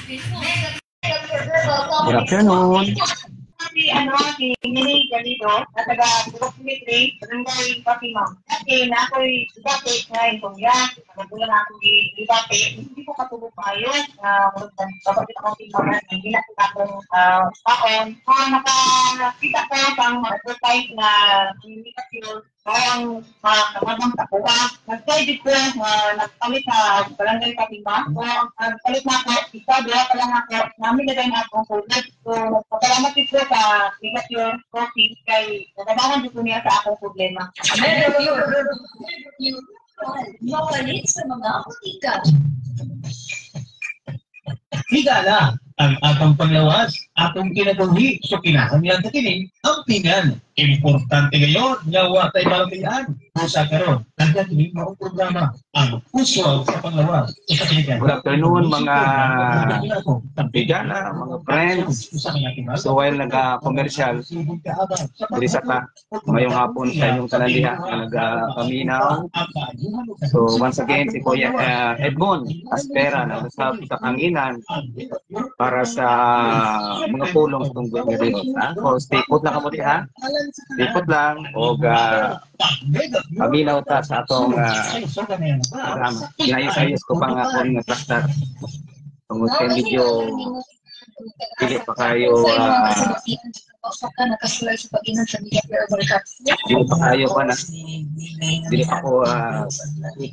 Good afternoon. Si Nini Galido, na taga Dimitri, Barangay Patimang. Kasi na ako'y dati ngayon kung yan, nagbulan na ako di dati, hindi ko katulog kayo. Kapag akong timaman, hindi na kita akong taon. Nakakita ko pang advertise na communication, parang kamabang takuha. Nag-try ko, nagpalit sa Barangay Patimang. So, nagpalit na ako, isa, dua pa lang ako, namin na rin akong COVID. So, nagpapalamat ito sa Signature Coffee kay nagadahan dito niya sa akong problema. Mapalit sa mga apotika. Higala ang atong panglawas, atong kinatunghi, so kinahanglan sa kining ang pingan. Importante ngayon, nga tayo malapiyaan. Usa karon, nandiyan kining maong programa, ang puso sa panglawas. Good afternoon mga higala, mga friends. So while nag-commercial, diri sa ta, ngayong hapon sa inyong talandiha, nag-paminaw. So once again, si Kuya Edmond Aspera na usap sa kanginan para sa mga pulong sa tungkol nila. So stay put lang kamuti ha. Stay put lang o paminaw ta sa atong programa. Ginayos-ayos ko pa nga kung nag-plastar. Tungkol sa medyo pili pa kayo dili pa kayo pa na dili pa ko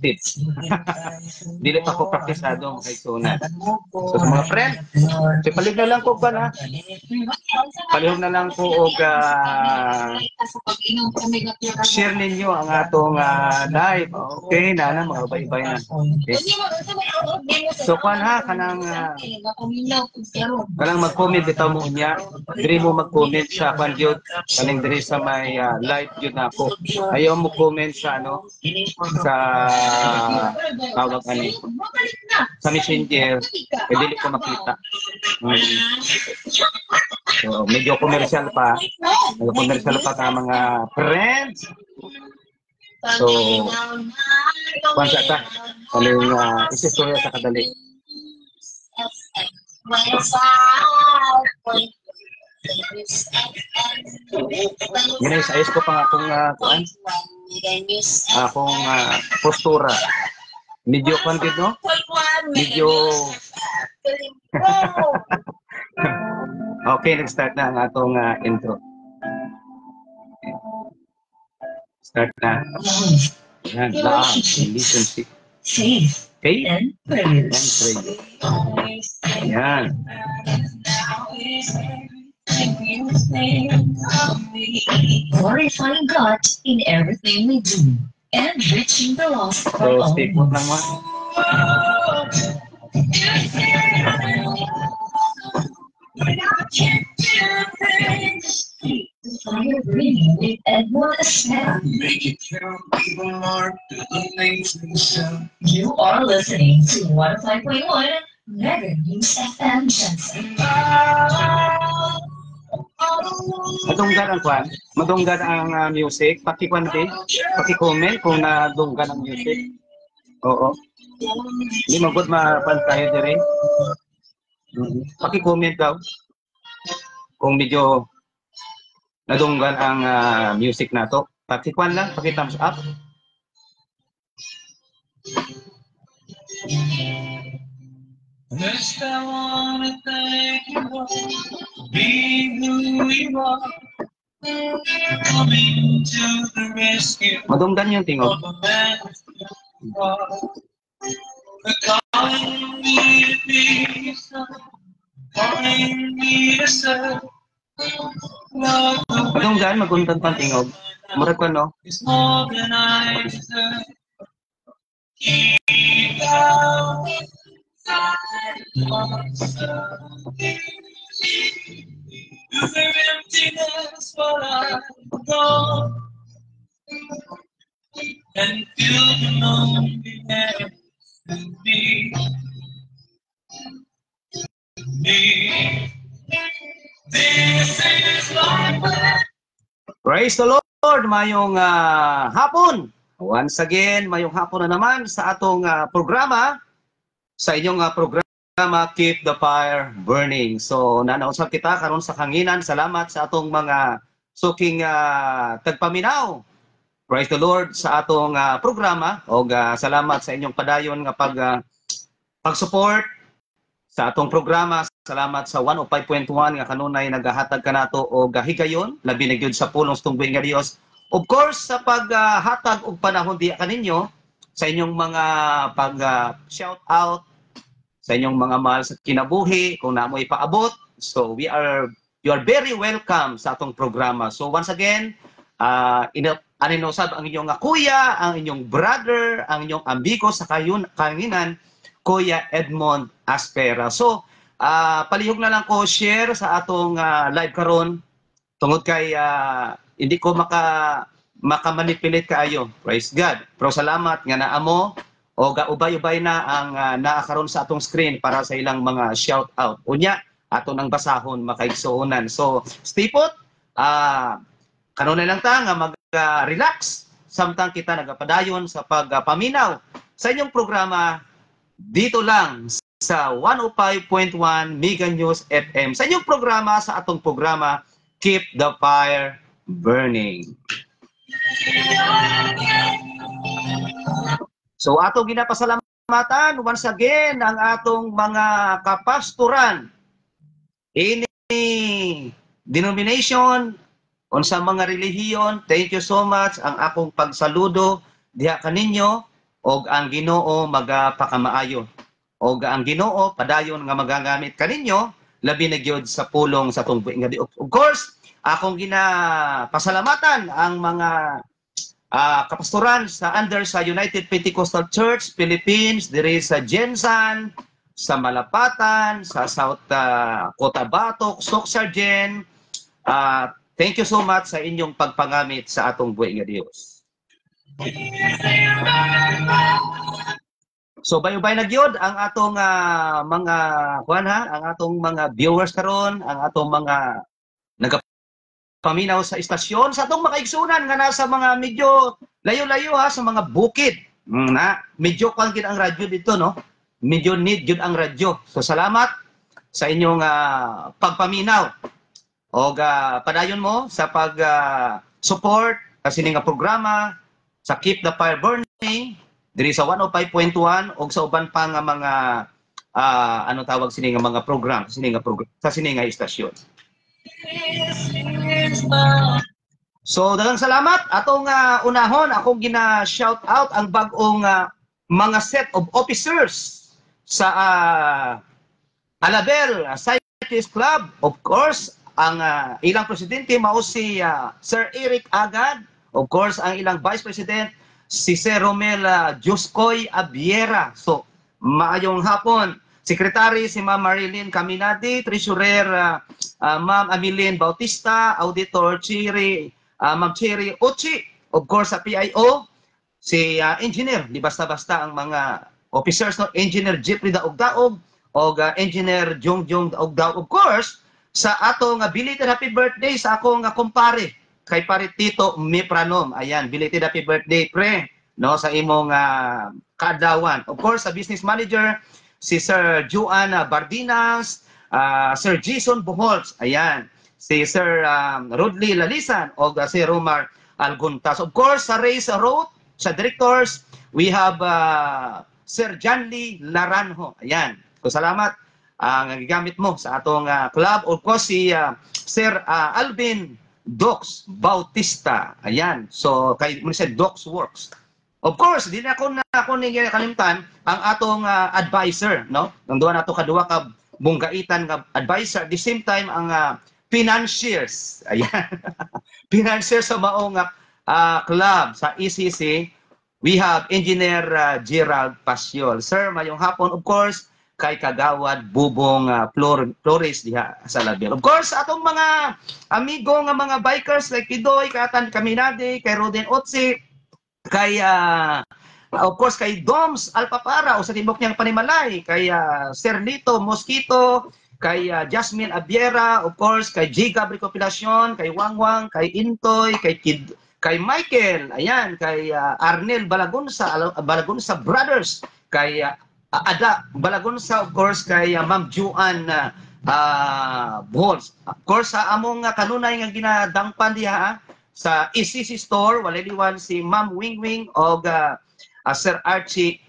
tips dili pa ko praktisado kay sunat. So mga friend, palig na lang ko ba na palihog na lang ko og share ninyo ang atong live. Okay na na mga baybay na. Okay. So kan ha kanang mag-comment bitaw mo niya. Diri mo mag-comment sa kanjud kaning diri sa may live jud nako. Ayaw mo comment sa sa tawag ani sa messenger kay dili ko makita. So medyo commercial pa. Commercial pa ka mga friends. So pansa ta kaning istorya sa kadali. Ganun, ayos ko pa nga akong postura. Medyo content, no? Medyo... Okay, nag-start na ang atong intro. Start na. Yan, love, relationship. Faith and prayer. Yan. Glorifying God in everything we do and reaching the lost for all. So, stay put lang mo. Fire breathing with Edmond Aspera. Make it count, people are doing things themselves. You are listening to 105.1 Mega News FM Jensen. Madunggan ang kwan, madunggan ang music, paki-comment kung nadunggan ang music. Oo. Hindi magod mapantayo dire. Paki-comment daw kung medyo nadunggan ang music nato. Paki-kwan lang, paki-thumbs up. First I wanna thank you for being who you are, coming to the rescue Madunggan yung tingog. of a man who calling me to be your son, calling me to serve. Madunggan, maguntan pang tingog. Murag ko, no? It's more than I deserve. Keep out your emptiness while I'm gone, and feel the loneliness in me. This is life. Praise the Lord! Mayong hapon! Once again, mayong hapon na naman sa atong programa, sa inyong programa programa Keep the Fire Burning. So nanausap kita karon sa kanginan. Salamat sa atong mga suking tagpaminaw. Praise the Lord sa atong programa o salamat sa inyong padayon nga pag-support sa atong programa. Salamat sa 105.1 nga kanunay nagahatag kanato og higayon labi na gyud sa pulong sa tungbuing nga Dios. Of course sa paghatag og panahon diya kaninyo sa inyong mga pag-shout out sa inyong mga mahal sa kinabuhi, kung na mo ipaabot. So you are very welcome sa atong programa. So once again, aninusab ang inyong kuya, ang inyong brother, ang inyong amigo sa kanginan, Kuya Edmond Aspera. So palihog na lang ko share sa atong live karon tungod kay hindi ko makamanipulate kaayo. Praise God. Pero salamat nga naamo o ubay-ubay na ang naakaroon sa atong screen para sa ilang mga shout out. Unya, ato nang basahon makaigsuonan. So, stay put. Kanunay lang ta nga mag-relax. Samtang kita nagapadayon sa pagpaminaw sa inyong programa dito lang sa 105.1 Mega News FM. Sa inyong programa, sa atong programa, Keep the Fire Burning. So atong ginapasalamatan once again ang atong mga kapastoran ini denomination unsa mga relihiyon. Thank you so much ang akong pagsaludo diha kaninyo og ang Ginoo magapakamaayo og ang Ginoo padayon nga magagamit kaninyo labi na gyud sa pulong sa atong buhi nga Dios. Of course, akong ginapasalamatan ang mga kapastoran sa under sa United Pentecostal Church Philippines, diri sa Jensan, sa Malapatan, sa South Cotabato, Socsargen. Thank you so much sa inyong pagpangamit sa atong buhi nga Dios. So bayubay na gyud ang atong mga ang atong mga viewers karon, ang atong mga paminaw sa istasyon sa atong makaigsunan nga nasa mga medyo layo-layo sa mga bukid. Medyo kwan gid ang radyo dito, no? Medyo need gid ang radyo. So salamat sa inyong pagpaminaw. O padayon mo sa pag support kasi nga programa sa Keep the Fire Burning diri sa 105.1 o sa uban pa nga mga ano tawag sini nga mga program sa sini nga istasyon. So daghang salamat atong unahon akong gina-shout out ang bag-ong mga set of officers sa Alabel Cyclist Club. Of course, ang ilang presidente mao si Sir Eric Agad, of course ang ilang vice president si Sir Romel Juscoy Abiera. So maayong hapon. Secretary si Ma'am Marilyn Caminati, Treasurer Ma'am Ameline Bautista, Auditor Ma'am Cherry Ochi, of course sa PIO, si Engineer, di basta-basta ang mga officers, no? Engineer Jeffrey Daog-Daog, o Engineer Jongjong Daog-Daog, of course, sa atong belated happy birthday sa akong kumpare, kay pare Tito Mepranom. Ayan, belated happy birthday, pre, no, sa imong kaadawan. Of course, sa business manager, si Sir Juan Bardinas, Sir Jason Boholtz, ayan, si Sir Rodley Lalisan, o si Romar Alguntas. Of course, sa Race Road, sa directors, we have Sir Janly Laranjo, ayan. So, salamat ang gigamit mo sa atong club. Of course, si Sir Alvin Docs Bautista, ayan. So, kay Docs Works. Of course, di na ako kalimtan ang atong advisor, no? Nanduan nato kaduha ka bunggaitan nga advisor, at the same time ang financiers. Ayan. Financiers sa maong club sa ECC, we have Engineer Gerald Pasiol. Sir, mayong hapon, of course, kay Kagawad Bubong Flores diha sa Label. Of course, atong mga amigo nga mga bikers like Kidoy, Katan Caminade, kay Roden Otsi, kay of course kay Doms Alpapara o sa tibok niyang Panimalay, kay Sir Lito Mosquito, kay Jasmine Abiera, of course kay J. Gabri Compilacion, kay Wangwang, kay Intoy, kay Michael, ayan, kay Arnel Balagunsa Brothers, kay Ada Balagonsa, of course, kay Ma'am Juan Bols. Of course, sa among kanunay nga ginadangpan diha sa ECC store, wala liwan si Ma'am Wingwing o Sir Archie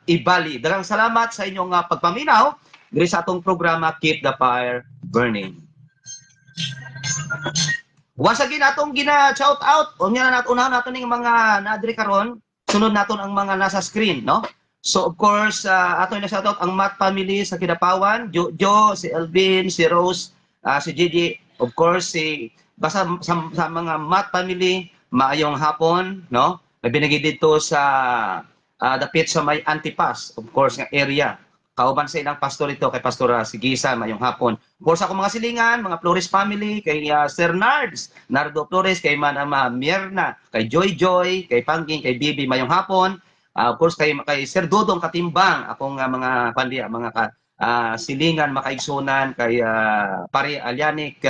Ibali. Daghang salamat sa inyong pagpaminaw diri sa atong programa Keep the Fire Burning. Once again, atong gina-shout out. Unya na natin natin ng mga naadri karon. Sunod naton ang mga nasa screen, no? So of course, ato na shoutout ang Matt family sa Kidapawan, Jojo, si Elvin, si Rose, si Gigi, of course basta sa mga Matt family, maayong hapon, no? Nabinigay dito sa dapit sa may Antipas, of course nga area. Kauban sa ilang pastor ito kay Pastor Sigisa, maayong hapon. Of course ako mga silingan, mga Flores family, kay Sir Nardo Flores, kay Manama Mierna, kay Joy Joy, kay Pangking, kay Bibi, maayong hapon. Of course, kay Sir Dodong Katimbang, akong mga pandiya, mga silingan, makaigsunan, kay Pare Alianic,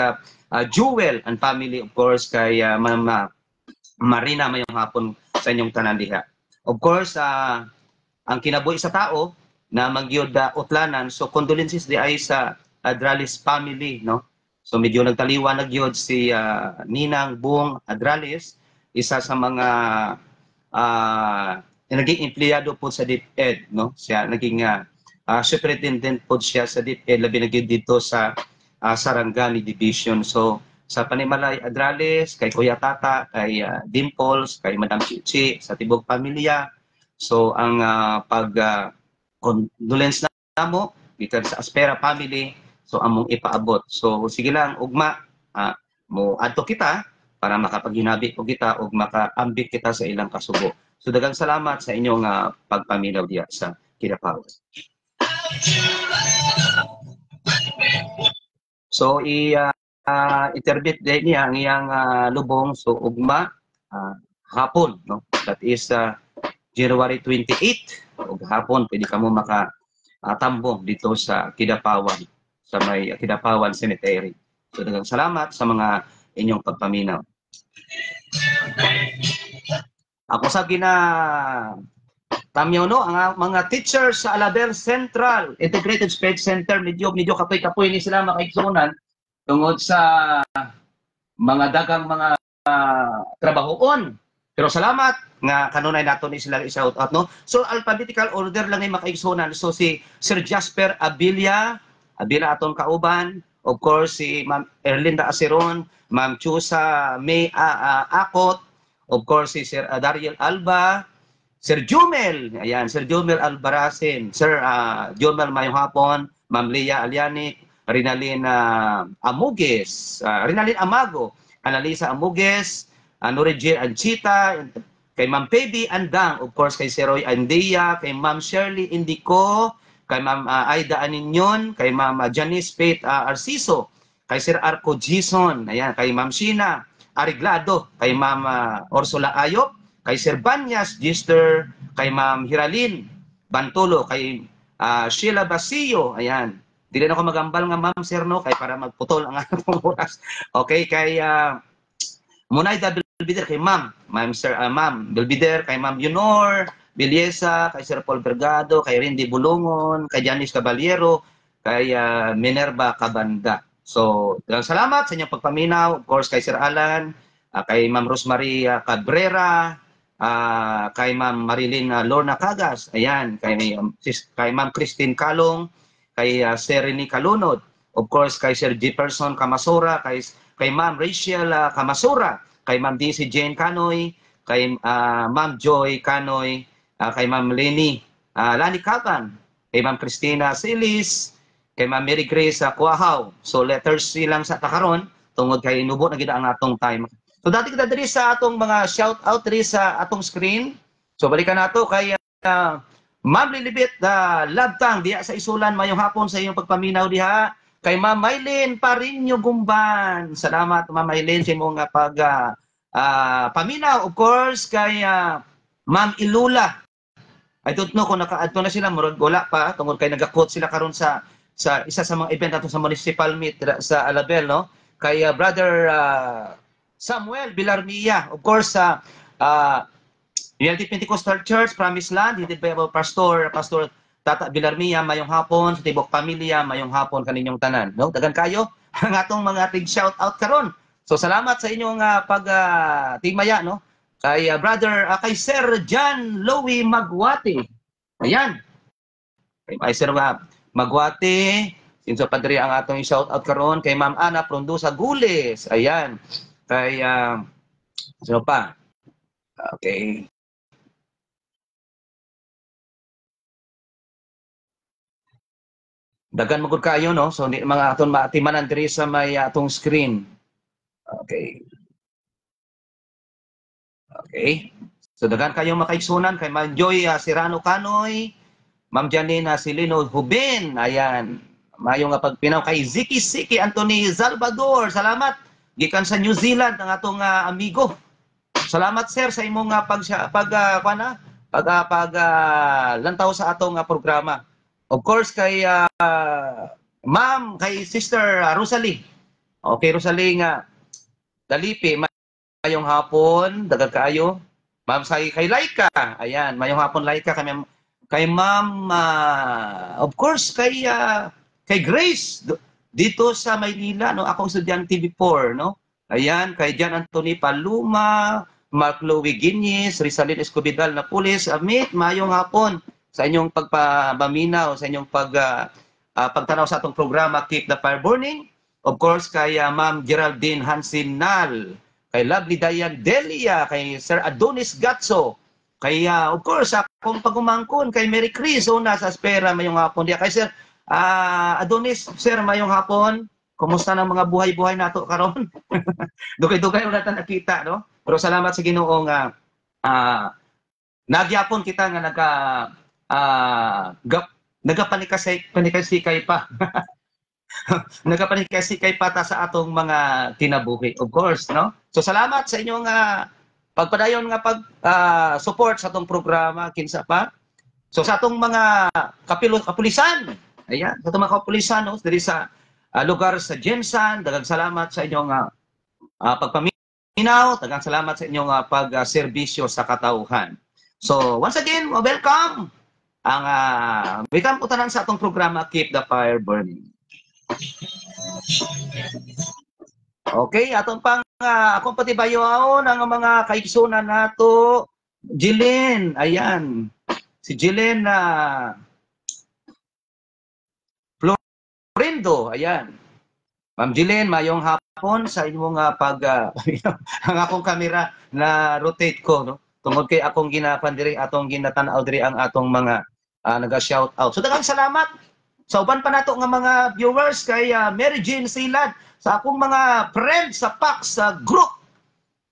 Jewel and family, of course, kay Mama Marina, mayong hapon sa inyong tanan diha. Of course, ang kinabuhi sa tao na magyud utlanan, so condolences di ay sa Adrales family, no? So medyo nagtaliwan nagyod si Ninang Buong Adrales, isa sa mga naging empleyado po sa DepEd, no? Siya naging superintendent po siya sa DepEd, labi na dito sa Sarangani Division. So sa Panimalay Adrales, kay Kuya Tata, kay Dimples, kay Madam Chichi, sa Tibog Pamilya. So ang condolence namo gikan sa Aspera family, so among ipaabot. So sige lang ugma mo adto kita para makapaghinabi ko kita ug makaambit kita sa ilang kasubo. So daghang salamat sa inyong pagpaminaw diya sa Kidapawan. So interbit din niya ang iyang lubong, so ugma hapon, no? That is January 28 ug hapon pwede kamo makatambong dito sa Kidapawan, sa may Kidapawan Cemetery. So daghang salamat sa mga inyong pagpaminaw. Ako sa tamyaw no, ang mga teachers sa Alabel Central Integrated Speech Center, medyo kapoy ni sila makaigsunan tungod sa mga dagang mga trabahoon. Pero salamat nga kanunay nato ni sila i-shout out, no? So alphabetical order lang ay makaigsunan. So si Sir Jasper Abilia atong kauban, of course si Ma'am Erlinda Aceron, Ma'am Chusa May Akot, of course si Sir Dariel Alba, Sir Jumel, ayan, Sir Jumel Albarasin, Sir Jumel mayong hapon, Ma'am Leah Alianic, Rinalyn Amuges, Rinalyn Amago, Analisa Amuges, Norigil Anchita, kay Ma'am Peby Andang, of course kay Sir Roy Andia, kay Ma'am Shirley Indico, kay Ma'am Aida Aninyon, kay Ma'am Janice Faith Arciso, kay Sir Arco Gison, ayan, kay Ma'am Sheena Ariglado, kay Ma'am Ursula Ayop, kay Sir Banyas Gister, kay Ma'am Hiralin Bantulo, kay Sheila Basillo, ayan. Dili na ako magambal nga Ma'am Sir, no, kay para magputol ang atong oras. Okay, kay Munayda Belbider, kay Ma'am Belbider, kay Ma'am Yunor Bilyesa, kay Sir Paul Vergado, kay Rindy Bulungon, kay Janice Caballero, kay Minerva Cabanda. So, salamat sa inyong pagpaminaw. Of course, kay Sir Alan, kay Ma'am Rosemary Cabrera, kay Ma'am Marilyn Lorna Cagas, ayan, kay Ma'am Christine Kalong, kay Sir Rene Kalunod, of course, kay Sir Jefferson Kamasura, kay Ma'am Rachel Kamasura, kay Ma'am DC Jane Canoy, kay Ma'am Joy Canoy, kay Ma'am Lani Kapan, kay Ma'am Christina Silis, kay Ma'am Mary Grace Kuahaw. So letters silang sa takaron tungod kay inubo na gid ang atong time. So dati kita diri sa atong mga shout out diri sa atong screen. So balikan nato kay Ma'am Lilibet Labtang diya sa Isulan, mayong hapon sa iyong pagpaminaw diha. Kay Ma'am Maylene Parinyo Gumban. Salamat Ma'am Maylene sa imong paminaw. Of course kay Ma'am Ilula. I don't know kung naka-add na sila, murag wala pa tungod kay nagakot sila karon sa isa sa mga event nato sa municipal meet sa Alabel, no? Kay Brother Samuel Bilarmia, of course United Pentecostal Church, Promised Land, headed by our Pastor Tata Bilarmia, mayong hapon, sa tibok pamilya, mayong hapon kaninyong tanan. No? Dagan kayo ang atong mga tig-shout out karon. So salamat sa inyong pag-timaya, no? Kay kay Sir John Louie Magwati. Ayan. Kay Sir Magwati, sinso padre ang atong shout out karon kay Ma'am Ana Prondosa Gules. Ayan. Kay sino pa? Okay. Dagan magud kayo, no? So mga aton maatimanan diri sa may atong screen. Okay. Okay. So dagan kayo makaigsunan kay Ma'am Joy Serrano Canoy, Ma'am Janina Silino Hubin, ayan. Mayo nga pagpinaw kay Ziki Siki Anthony Salvador. Salamat gikan sa New Zealand ang atong amigo. Salamat sir sa imong lantaw sa atong programa. Of course kay Ma'am, kay Sister Rosalie. Okay, Rosalie nga Dalipi, mayong hapon, dagat kaayo. Ma'am kay Laika, ayan, mayong hapon Laika kay Ma'am of course kay Grace dito sa Maynila, no, akong estudyante before, no. Ayan, kay Jan Anthony Paluma, Mark Louie Guinness, Rizalyn Escobidal na pulis, Amit, mayong hapon sa inyong pagpabaminaw, sa inyong pagtanaw sa atong programa Keep the Fire Burning. Of course, kay Ma'am Geraldine Hansinal, kay Lovely Diane Delia, kay Sir Adonis Gatso, kay of course, akong pagumangkon, kay Mary Chris, una sa Espera, mayong hapon diya. Kay Sir Adonis, Sir, mayong hapon. Kumusta ng mga buhay-buhay nato karon? Dugay-dugay ulit na nakita, no? Pero salamat sa Ginoo nga nagyapon kita nga nagapanikasikay pa. Nagapanikasikay pa ta sa atong mga kinabuhi, of course, no? So salamat sa inyong pagpadayon nga support sa atong programa kinsa pa. So sa atong mga kapulisan, ayan, sa atong mga kapulisan, no, diri sa lugar sa Jensan, daghang salamat sa inyong pagpaminaw, daghang salamat sa inyong pagserbisyo sa katauhan. So once again, welcome ang welcome po tanan sa atong programa Keep the Fire Burning. Okay, atong akong patibayon ang mga kaigsunan nato. Jilin, ayan. Si Jilin Florindo, ayan. Ma'am Jilin, mayong hapon sa inyong ang akong kamera na rotate ko, no? Tungod kay akong ginapan diri, atong ginatanaw diri ang atong mga naga-shout out. So daghang salamat sa uban pa nato nga mga viewers kay Mary Jane Silad, sa akong mga friends sa PAX group,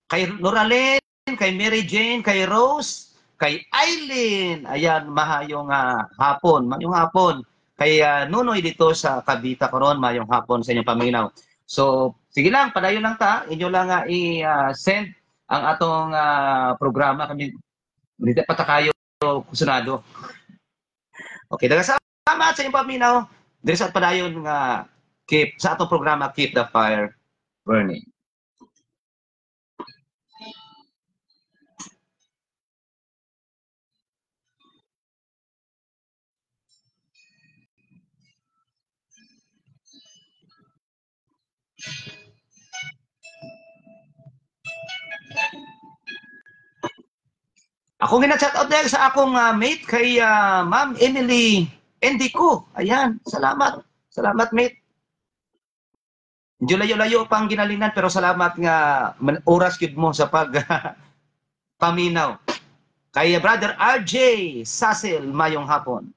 kay Noralyn, kay Mary Jane, kay Rose, kay Eileen, ayan, mahayong hapon, mayong hapon. Kay Nunoy dito sa Cavite karon, mayong hapon sa inyong paminaw. So, sige lang, padayon lang ta, inyo lang i-send ang atong programa, kami dito patakayo kusunado. Okay, daghang salamat sa inyong paminaw. Diri sa padayon nga sa atong programa Keep the Fire Burning. Ako gina-chat out dahil sa akong mate kay Ma'am Emily Endico. Ayan, salamat. Salamat, mate. Medyo layo-layo pang ginalinan pero salamat nga oras gyud mo sa pag paminaw. Kay Brother RJ Sasil, mayong hapon.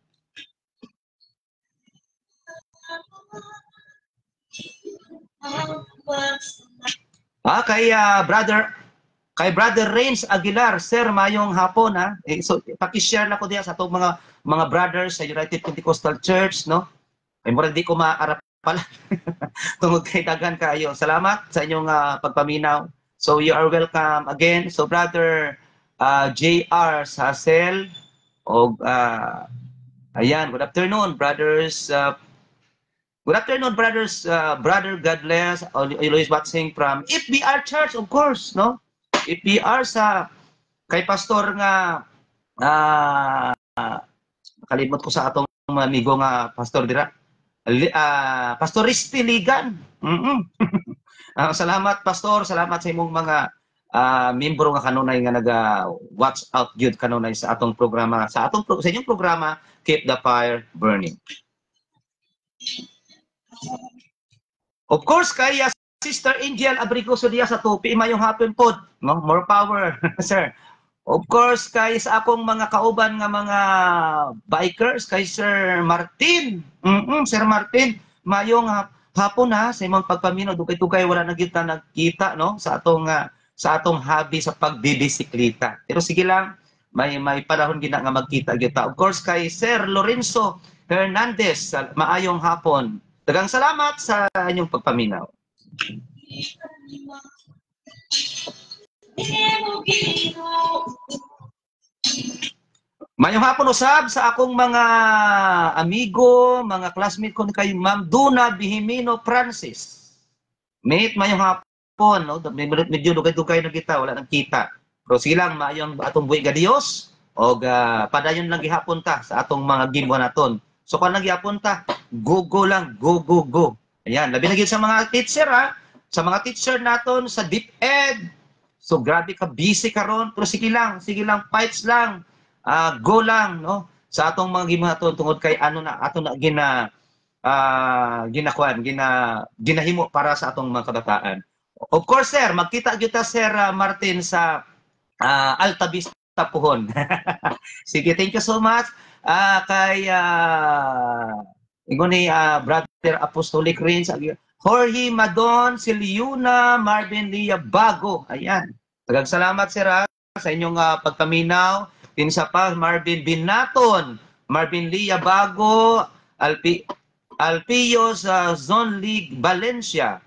Kay Brother Rains Aguilar, sir, mayong hapon ha. So paki-share na ko diya sa atong mga brothers sa United Pentecostal Church, no? Ay mura di ko maarap pala. Tungod kay daghan kayo. Salamat sa inyong pagpaminaw. So you are welcome again. So Brother JR Sasel ayan, good afternoon brothers. Good afternoon brothers. Brother God bless. Always watching from FBR Church, of course, no? FBR sa kay pastor nga kalimot ko sa atong amigo nga pastor dira. Pastor Risty Ligan. Salamat pastor, salamat sa imong mga membro nga kanunay nga watch out gyud kanunay sa atong programa, sa inyong programa Keep the Fire Burning. Of course kay Sister Angel Abrigoso Diaz sa tupi mayong hapon pod, no? More power, sir. Of course, kay sa akong mga kauban nga mga bikers, kay Sir Martin. Sir Martin, mayong hapon ha, sa imong pagpaminaw, dugay-dugay wala na kita nagkita, no? Sa atong hobby sa pagbibisikleta. Pero sige lang, may panahon gina nga magkita kita. Of course, kay Sir Lorenzo Hernandez, maayong hapon. Daghang salamat sa inyong pagpaminaw. Mayong hapon usab sa akong mga amigo, mga classmate ko kay Ma'am Duna Bihimino Francis. Mate, mayong hapon, no? Medyo dugay-dugay na kita, wala nang kita. Pero sige lang, mayong atong buhi ga Dios o padayon lang gihapon ta sa atong mga ginwa naton. So kung lang gihapon ta, go lang, go. Ayan, labi na gyud sa mga teacher ha, sa mga teacher naton sa DepEd. So grabe ka busy karon, pero sige lang, fights lang. Go lang, no? Sa atong mga gimaton tungod kay ato na ginahimo para sa atong mga kabataan. Of course, sir, magkita gyud ta Sir Martin sa Alta Vista Puhon. Sige, thank you so much. Kay ingoni Brother Apostolic Rains, Jorge Madon, Siliuna, Marvin Lia Bago. Ayan. Daghang salamat sir sa inyong pagpaminaw. Pinsa pa Marvin Binaton, Marvin Lia Bago, Alpio sa Zone League Valencia.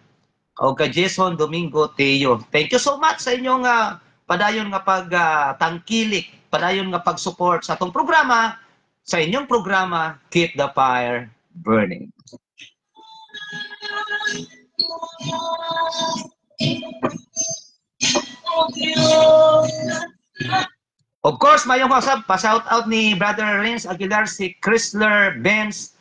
O kay Jason Domingo Teo. Thank you so much sa inyong padayon nga pagtangkilik, padayon nga pag-support sa atong programa, sa inyong programa Keep the Fire Burning. Of course, mayong kasab, pa-shout out ni Brother Renz Aguilar si Chrysler Benz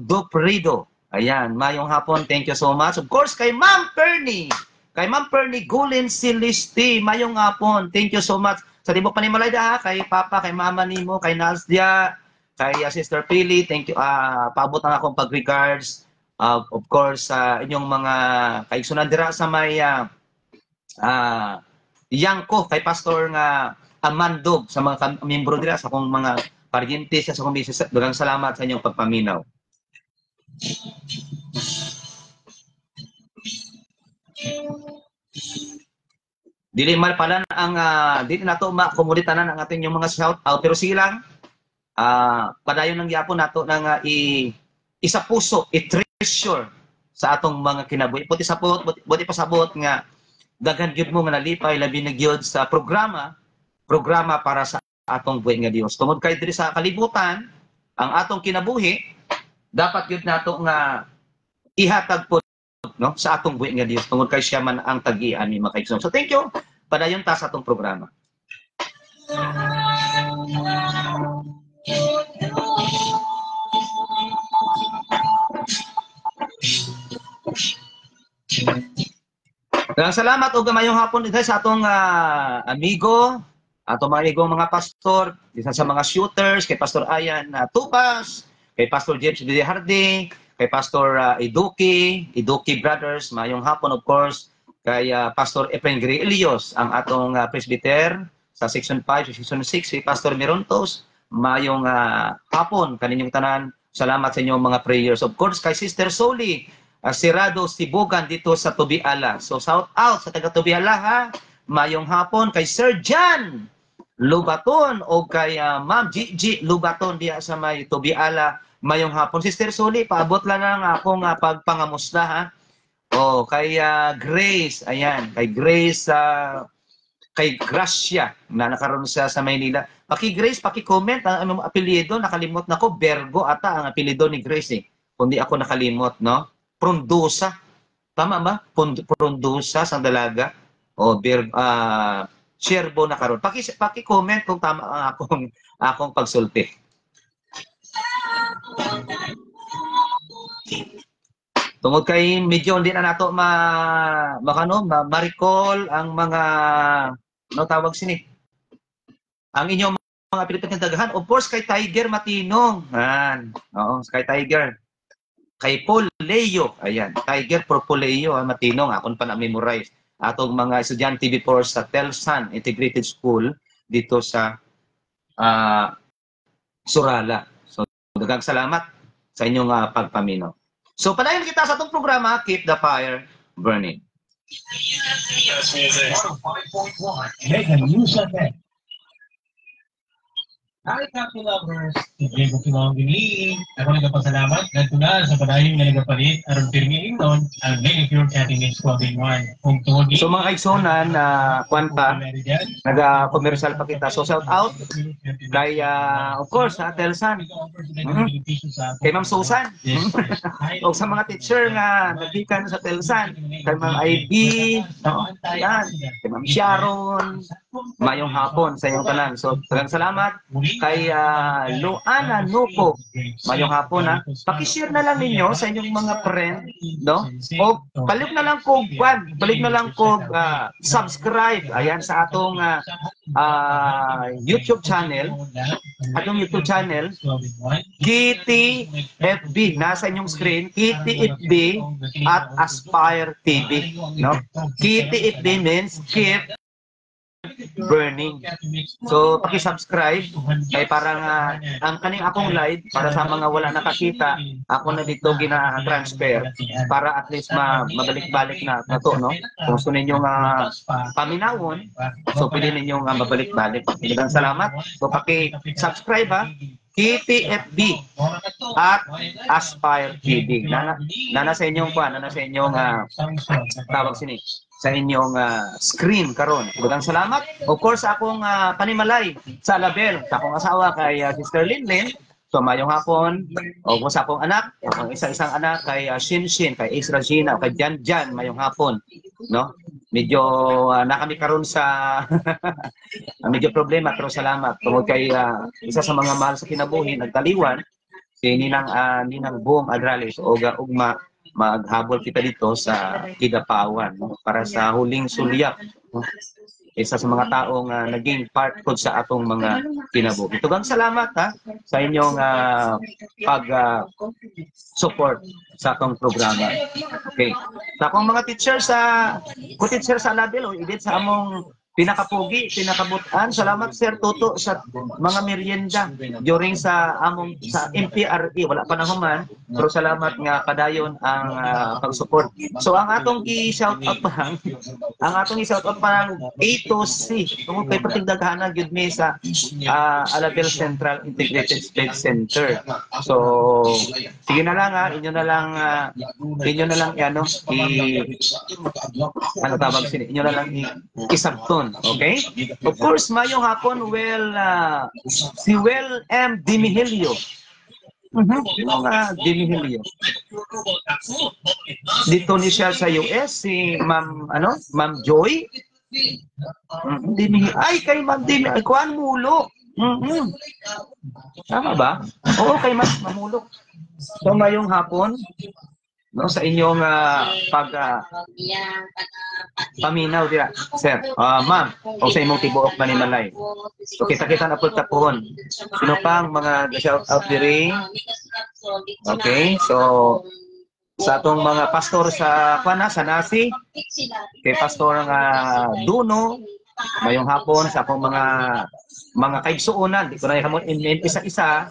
Doprido. Ayan, mayong hapon, thank you so much. Of course, kay Ma'am Pernie Gulin Silisti, mayong hapon, thank you so much. Sa tibo pa ni Malayda, kay Papa, kay Mama nimo, kay Nasdia, kay Sister Pili, thank you. Paabot ang akong pag-regards. Of course, inyong mga kaigsunan dira sa may Yangko, kay Pastor nga Amandog, sa mga membro dira, sa akong mga pariente sa akong misis. Daghang salamat sa inyong pagpaminaw. Dili man pala ang dili nato makomoditanan ang ating yung mga shout out, pero sige lang padayon ng gyapon nato nang isa puso, i-treasure sa atong mga kinabuhi. Buti pasabot nga daghan gyud mo nga nalipay labi na gyud sa programa para sa atong buhi nga Dios. Tungod kay diri sa kalibutan ang atong kinabuhi dapat gyud nato nga ihatag po, no, sa atong buhi nga Dios. Tungod kay siya man ang tag-ian ni makaigsoon. So thank you. Padayon ta sa atong programa. Salamat og mayong hapon dito sa atong amigo, atong mga pastor, isa sa mga shooters, kay Pastor Ayan Tupas, kay Pastor James Villarde, kay Pastor Iduki Brothers, mayong hapon of course, kay Pastor Efren Grielios, ang atong presbyter sa Section 5, Section 6, si Pastor Mirontos, mayong hapon kaninyong tanan. Salamat sa inyong mga prayers. Of course, kay Sister Soli, Sirado Sibugan dito sa Tubiala. So, shout out sa taga Tubiala ha. Mayong hapon kay Sir Jan Lubaton o kay Ma'am Gigi Lubaton diya sa may Tubiala. Mayong hapon. Sister Soli, paabot lang ang akong pagpangamusta ha. O, kay Grace, ayan, kay Grace, kay Gracia, na nakaroon siya sa Maynila. Grace, paki-comment, ang apelyido, nakalimot na ko, Bergo ata ang apelyido ni Grace kundi ako nakalimot, no? Prundusa. Tama ba? Prundusa sa dalaga. O Sherbo na karon. Paki-comment kung tama ang akong pagsulti. Tungod kay medyo hindi na nato ma-recall ang mga no tawag sini. Ang inyong mga Pilipinong daghan, of course kay Tiger Matinong. Oo, kay Tiger. Kay Paul Leo. Ayan, Tiger for Paul Leo, Matinong, akon pa na-memorize. Atong mga estudyante before sa Telsan Integrated School dito sa Surala. So, daghang salamat sa inyong pagpaminaw. So, padayon kita sa itong programa, Keep the Fire Burning. Mega News FM. Hi, Kapi Lovers! Sige ko kinawang giniin. Ako nagpapasalamat dahil na sa padayon nga nagapalit aron pirmiin nun ang Mega Pure Cutting Edge Clothing Line. Kung tuwag So mga igsonan na kwanta, naga-commercial pa kita. So shout out kay, of course, Telsan. Kay Ma'am Susan. O sa mga teacher nga nagbikan sa Telsan. Kay Ma'am IB. Yan. Kay Ma'am Sharon. Mayong hapon sa iyong tanan. So talagang salamat kay Luana Nupo. Mayong hapon ha. Paki-share na lang ninyo sa inyong mga friend, no? O balik na lang ko subscribe ayan sa atong YouTube channel. Atong YouTube channel Kitty FB nasa inyong screen, Kitty FB at Aspire TV, no? Kitty FB means keep burning. So, paki-subscribe kay parang ang kaning akong live para sa mga wala nakakita, ako na dito gina-transfer para at least mabalik-balik na to, no? Kung gusto ninyo paminawon, so pwede ninyo mabalik-balik. Maraming salamat. So, paki-subscribe ha. KTFB at Aspire TV. Nana sa inyong tawag sini sa inyong screen karon. Maraming salamat. Of course, akong panimalay sa Label, sa akong asawa kay Sister Linlin. So, mayong hapon. O sa akong anak, ang isang anak kay Shinshin, kay Ace Regina, kay Jan, mayong hapon. No? Medyo na kami karon sa medyo problema, pero salamat. Tungod kay isa sa mga mahal sa kinabuhi, nagtaliwan, si Ninang Boom Adrales, o ugma maghabol kita dito sa Kidapawan, no? Para sa huling sulyak, no? Isa sa mga taong naging part ko sa atong mga kinabuhi. Tugang salamat ha sa inyong pag-support sa atong programa. Okay. Sa akong mga teacher sa Label, o edit sa among pinakapugi, pinakabutan. Salamat Sir Toto sa mga merienda during sa MPRE. Wala pa na human, pero salamat nga padayon ang pag-support. So ang atong i-shout out pa ang A to C. Tungkol kay patigdaghana gyud mi sa Alabel Central Integrated State Center. So sige na lang inyo na lang isabton. Okay? Of course, mayong hapon, si Well M. Dimihilio. Dimihilio. Dito ni siya sa US, si Ma'am Joy. Ay, kay Ma'am Dimihilio. Kuan Mulo. Tama ba? Oo, kay Ma'am Mulo. So, mayong hapon, no, sa inyong paminaw dira, sir. Ma'am, o sa imong tibuok manimalay. So kita-kita na po tapon. Sino pang mga shout out diri? Okay, so sa atong mga pastor sa Nasi, kay pastor nga Duno, mayong hapon sa akong mga kaigsuonan, di ko na ikamon isa-isa.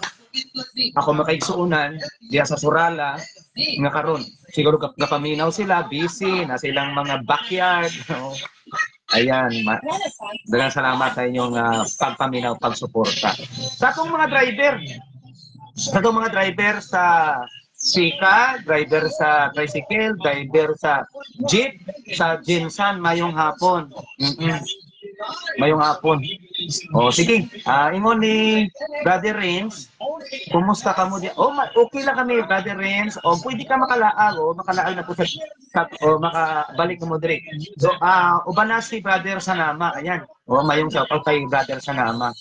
Ako makaigsuonan diya sa Surala nga karon. Siguro kapaminaw sila, busy na silang mga backyard. Ayan, daghang salamat sa inyong pagpaminaw, pagsuporta. Sa atong mga driver, sa Sika, driver sa tricycle, driver sa jeep, sa Jinsan, mayong hapon. Mayong hapon. O sige, ingon ni Brother Renz, kumusta ka mo diyan? Okay lang kami, Brother Renz. O pwede ka makalaag na po o makabalik mo dire. So, uban na si Brother Sanama, ayan. O mayong shout out kay Brother Sanama,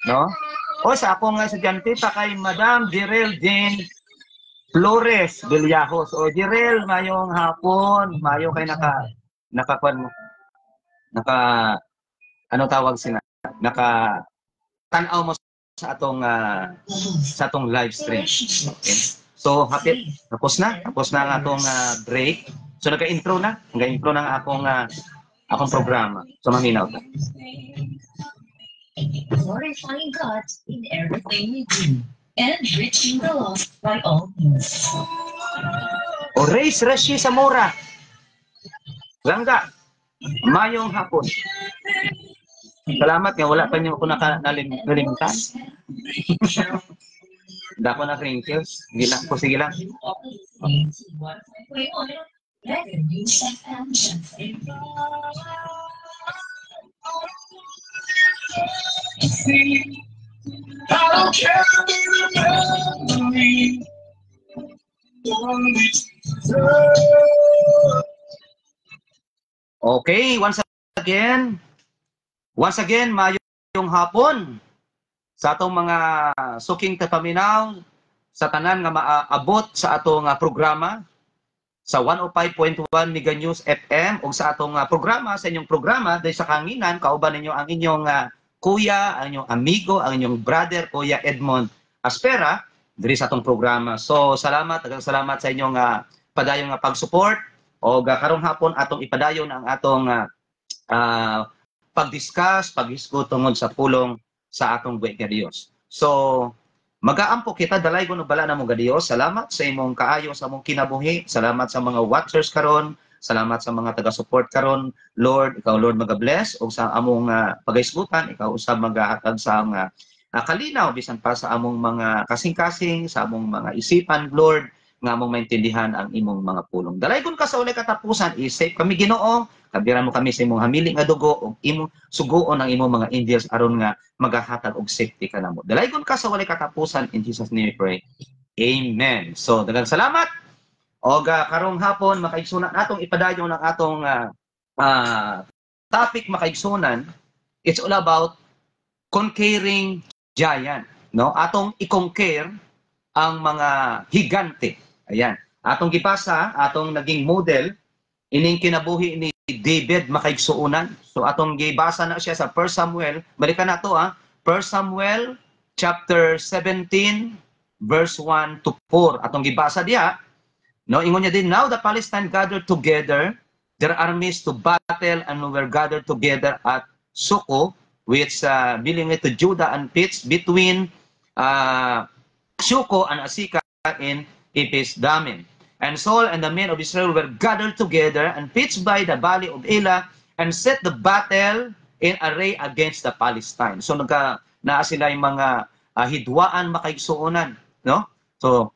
no? O sa akong estudyante pa kay Madam Jerel Jane Flores Villajos. O Jirel, mayong hapon. Mayo kay nakakuan mo. Ano tawag sila? Tanaw mo sa atong live stream. Okay. So tapos na ang atong break. So naka-intro na ang akong programa. So maminaw ta. Glorifying God in everything we do and reaching the lost by all means. O Race Rashi Zamora. Langga. Mayong hapon. Salamat nga wala pa niyo ako nalimutan. Hindi ako na wrinkles. Sige lang. Mega News FM Siyempre. Okay, once again, mayong hapon sa atong mga suking tapaminaw sa tanan nga maabot sa atong programa sa 105.1 Mega News FM o sa atong programa, sa inyong programa dahil sa kanginan, kauban ninyo ang inyong kuya, ang inyong amigo, ang inyong brother, Kuya Edmond Aspera, diri sa atong programa. So, salamat sa inyong padayong pag-support o karong hapon atong ipadayon ang atong pag-discuss, pag-isgo tungod sa pulong sa atong buhay nga Dios. So, mag-aampo kita dalay kuno bala na mo ga Dios. Salamat sa imong kaayo sa among kinabuhi. Salamat sa mga watchers karon. Salamat sa mga taga-support karon. Lord, ikaw Lord maga-bless og sa among pagaisgutan, ikaw usab magahatag sa kalinaw bisan pa sa among mga kasing-kasing, sa among mga isipan, Lord, nga among maintindihan ang imong mga pulong. Dalay kun ka sa ulay katapusan, isave kami Ginoo, kabiran mo kami sa imong hamili nga dugo ug imong suguon ang imong mga angels aron nga magahatag og safety kanamo. Dalay kun ka sa walay katapusan, in Jesus name we pray. Amen. So daghang salamat. Og karong hapon makaigsunan natong ipadayon ang atong topic makaigsunan. It's all about conquering giant, no? Atong i-conquer ang mga higante. Ayan. Atong gipasa, atong naging model ining kinabuhi ni David makaigsuunan. So atong gibasa na siya sa 1 Samuel. Balikan na to 1 Samuel chapter 17 verse 1 to 4. Atong gibasa diha. No, ingon niya din, now the Palestine gathered together their armies to battle and were gathered together at Suko, which belonged to Judah and pitched between Suko and Asika in Ephes-dammim. And Saul and the men of Israel were gathered together and pitched by the valley of Elah and set the battle in array against the Palestine. So naa sila yung mga hidwaan makaigsuonan, no? So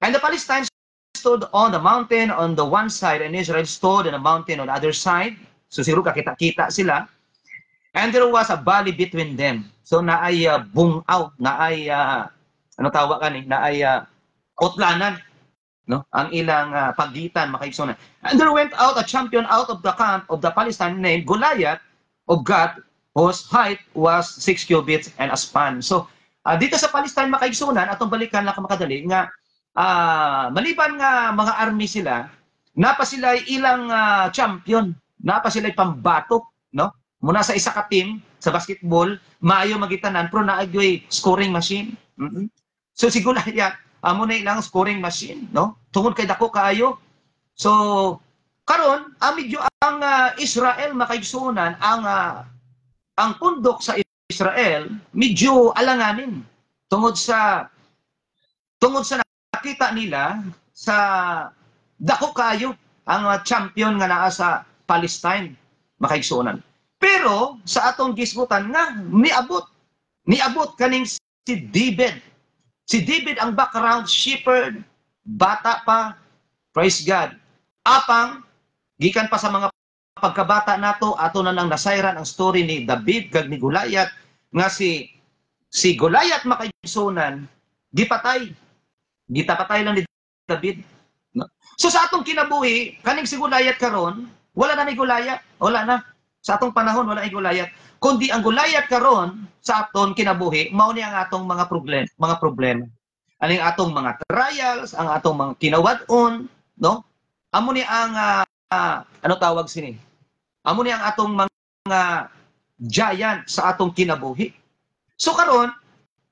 and the Palestinians stood on the mountain on the one side and Israel stood on the mountain on the other side. So siguro kakita-kita sila. And there was a valley between them. So naay bungaw, naay ano tawag kani, naay utlanan, no? Ang ilang pagitan makaigsuonan. And there went out a champion out of the camp of the Palestine named Goliath of Gath, whose height was 6 cubits and a span. So dito sa Palestine makaigsuonan, atong balikan lang makadali nga maliban nga mga army sila, napa sila ilang champion, napa sila pambatok, no? Muna sa isa ka team sa basketball, maayo magitanan pero naagyoy scoring machine. So siguro amo na ilang scoring machine, no? Tungod kay dako kaayo. So karon medyo ang Israel makaigsuonan ang pundok sa Israel medyo alanganin tungod sa nakita nila sa dako kayo ang champion nga naa sa Palestine makaigsuonan. Pero sa atong gisgutan nga niabot kaning si David. Si David ang background shepherd, bata pa, praise God. Apang gikan pa sa mga pagkabata nato ato na lang nasayran ang story ni David kag ni Goliath nga si Goliath makaigsuonan gipatay lang ni David. No? So sa atong kinabuhi, kaning si Goliath karon, wala na ni Goliath. Wala na. Sa atong panahon, wala ni Goliath. Kundi ang Goliath karon sa aton kinabuhi, mao ni ang atong mga problema. aning atong mga trials, ang atong mga kinawad-on, no? Amo ni ang ano tawag sini? Amo ni ang atong mga giant sa atong kinabuhi. So karon,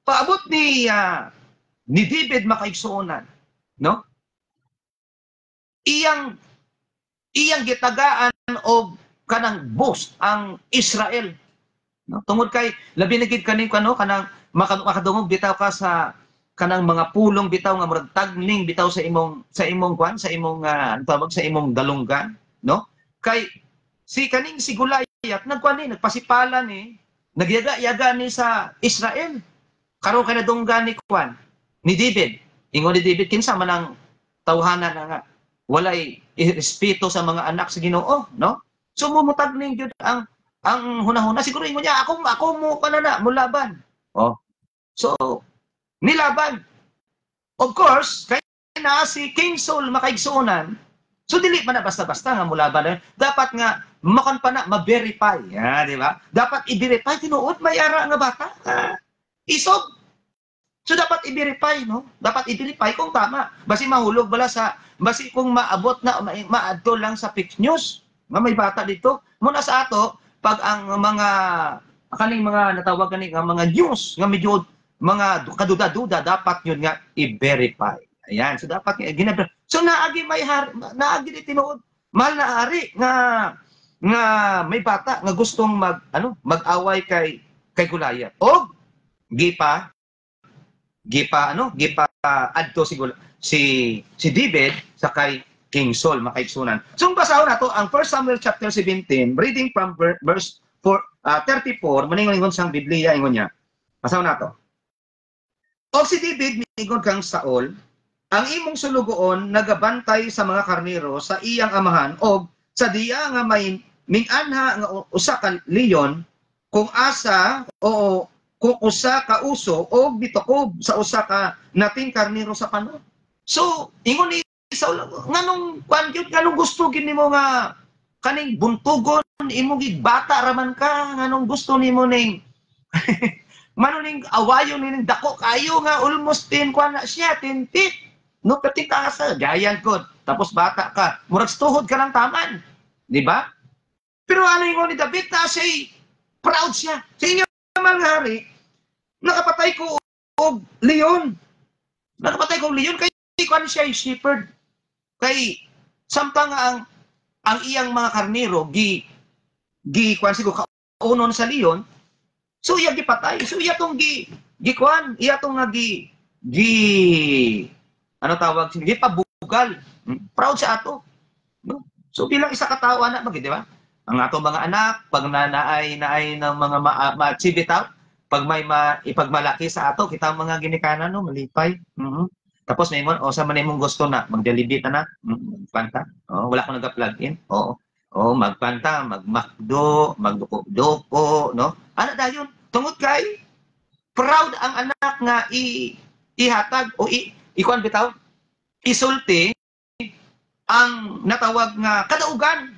paabot ni David makaigsuonan, no? Iyang gitagaan og kanang boss ang Israel, no? Tungod kay labi na gid kaning kanang makadungog bitaw ka sa kanang mga pulong bitaw nga murag tagning bitaw sa imong ano tawag sa imong dalunggan, no? Kay si Goliath nagpasipalan nagyaga-yaga ni sa Israel. Karon kay nadunggan ni David. Ingon ni David kinsa man ang tawhanan nga walay respeto sa mga anak sa Ginoo, no? So mumutag ning gyud ang hunahuna siguro ingon niya ako mo kanana mo laban. Oh. So nilaban. Of course, kay na si King Saul makaigsuonan. So dili man na basta-basta nga mulaban. Dapat nga makan pa na ma-verify, di ba? Dapat i-verify tinuod may ara nga bata. Isog. So dapat i-verify, no? Dapat i-verify kung tama. Basi mahulog bala basi kung maabot na maadto lang sa fake news. Nga may bata dito. Muna sa ato pag ang kaning mga natawag kaning mga news nga medyo mga kaduda-duda dapat yun nga i-verify. Ayan, so dapat ginabra. So naagi naagi tinuod mahal na ari nga may bata nga gustong mag-away kay Goliath. O gipa adto si David sa kay King Saul makaigsunan. So basahon nato ang 1 Samuel chapter 17 reading from verse 34 maningon sang Biblia ingon niya. Basahon nato. O si David miingon kang Saul, ang imong sulugoon nagabantay sa mga karnero sa iyang amahan o sa diya nga may minganha nga usa ka leon kung asa o kung usa ka uso o bitokob sa usa ka nating karnero sa panon. So ingon ni Saul nganong nganong gusto gid nimo nga kaning buntugon imong bata raman ka nganong gusto nimo ning manuning awayon ning dako kayo nga almost 10 na siya 10 feet. No, katika sa giant god. Tapos bata ka, murag tuhod ka lang taman. Di ba? Pero ano yung ni David na siya, proud siya. Sa inyo mga hari, nakapatay ko og leon. Nakapatay ko og leon kay kuan siya shepherd. Kay samtang ang iyang mga karnero kuan siguro kaunon sa leon. So iya gipatay. So iya tong gikuan, iya tong ano tawag sige pabugal. Proud sa ato. No? So bilang isa ka tawo anak di ba? Ang ato mga anak pag naay ng mga ma-achieve bitaw, pag may ipagmalaki sa ato kita mga ginikanan no malipay. Tapos may mon sa man imong gusto na magdelibit na magpanta. Wala ko naga-plug in. Magpanta, magmakdo, magduko-duko, no? Ano dayon? Tungod kay proud ang anak nga ihatag o ikuan bitaw isulti ang natawag nga kadaugan.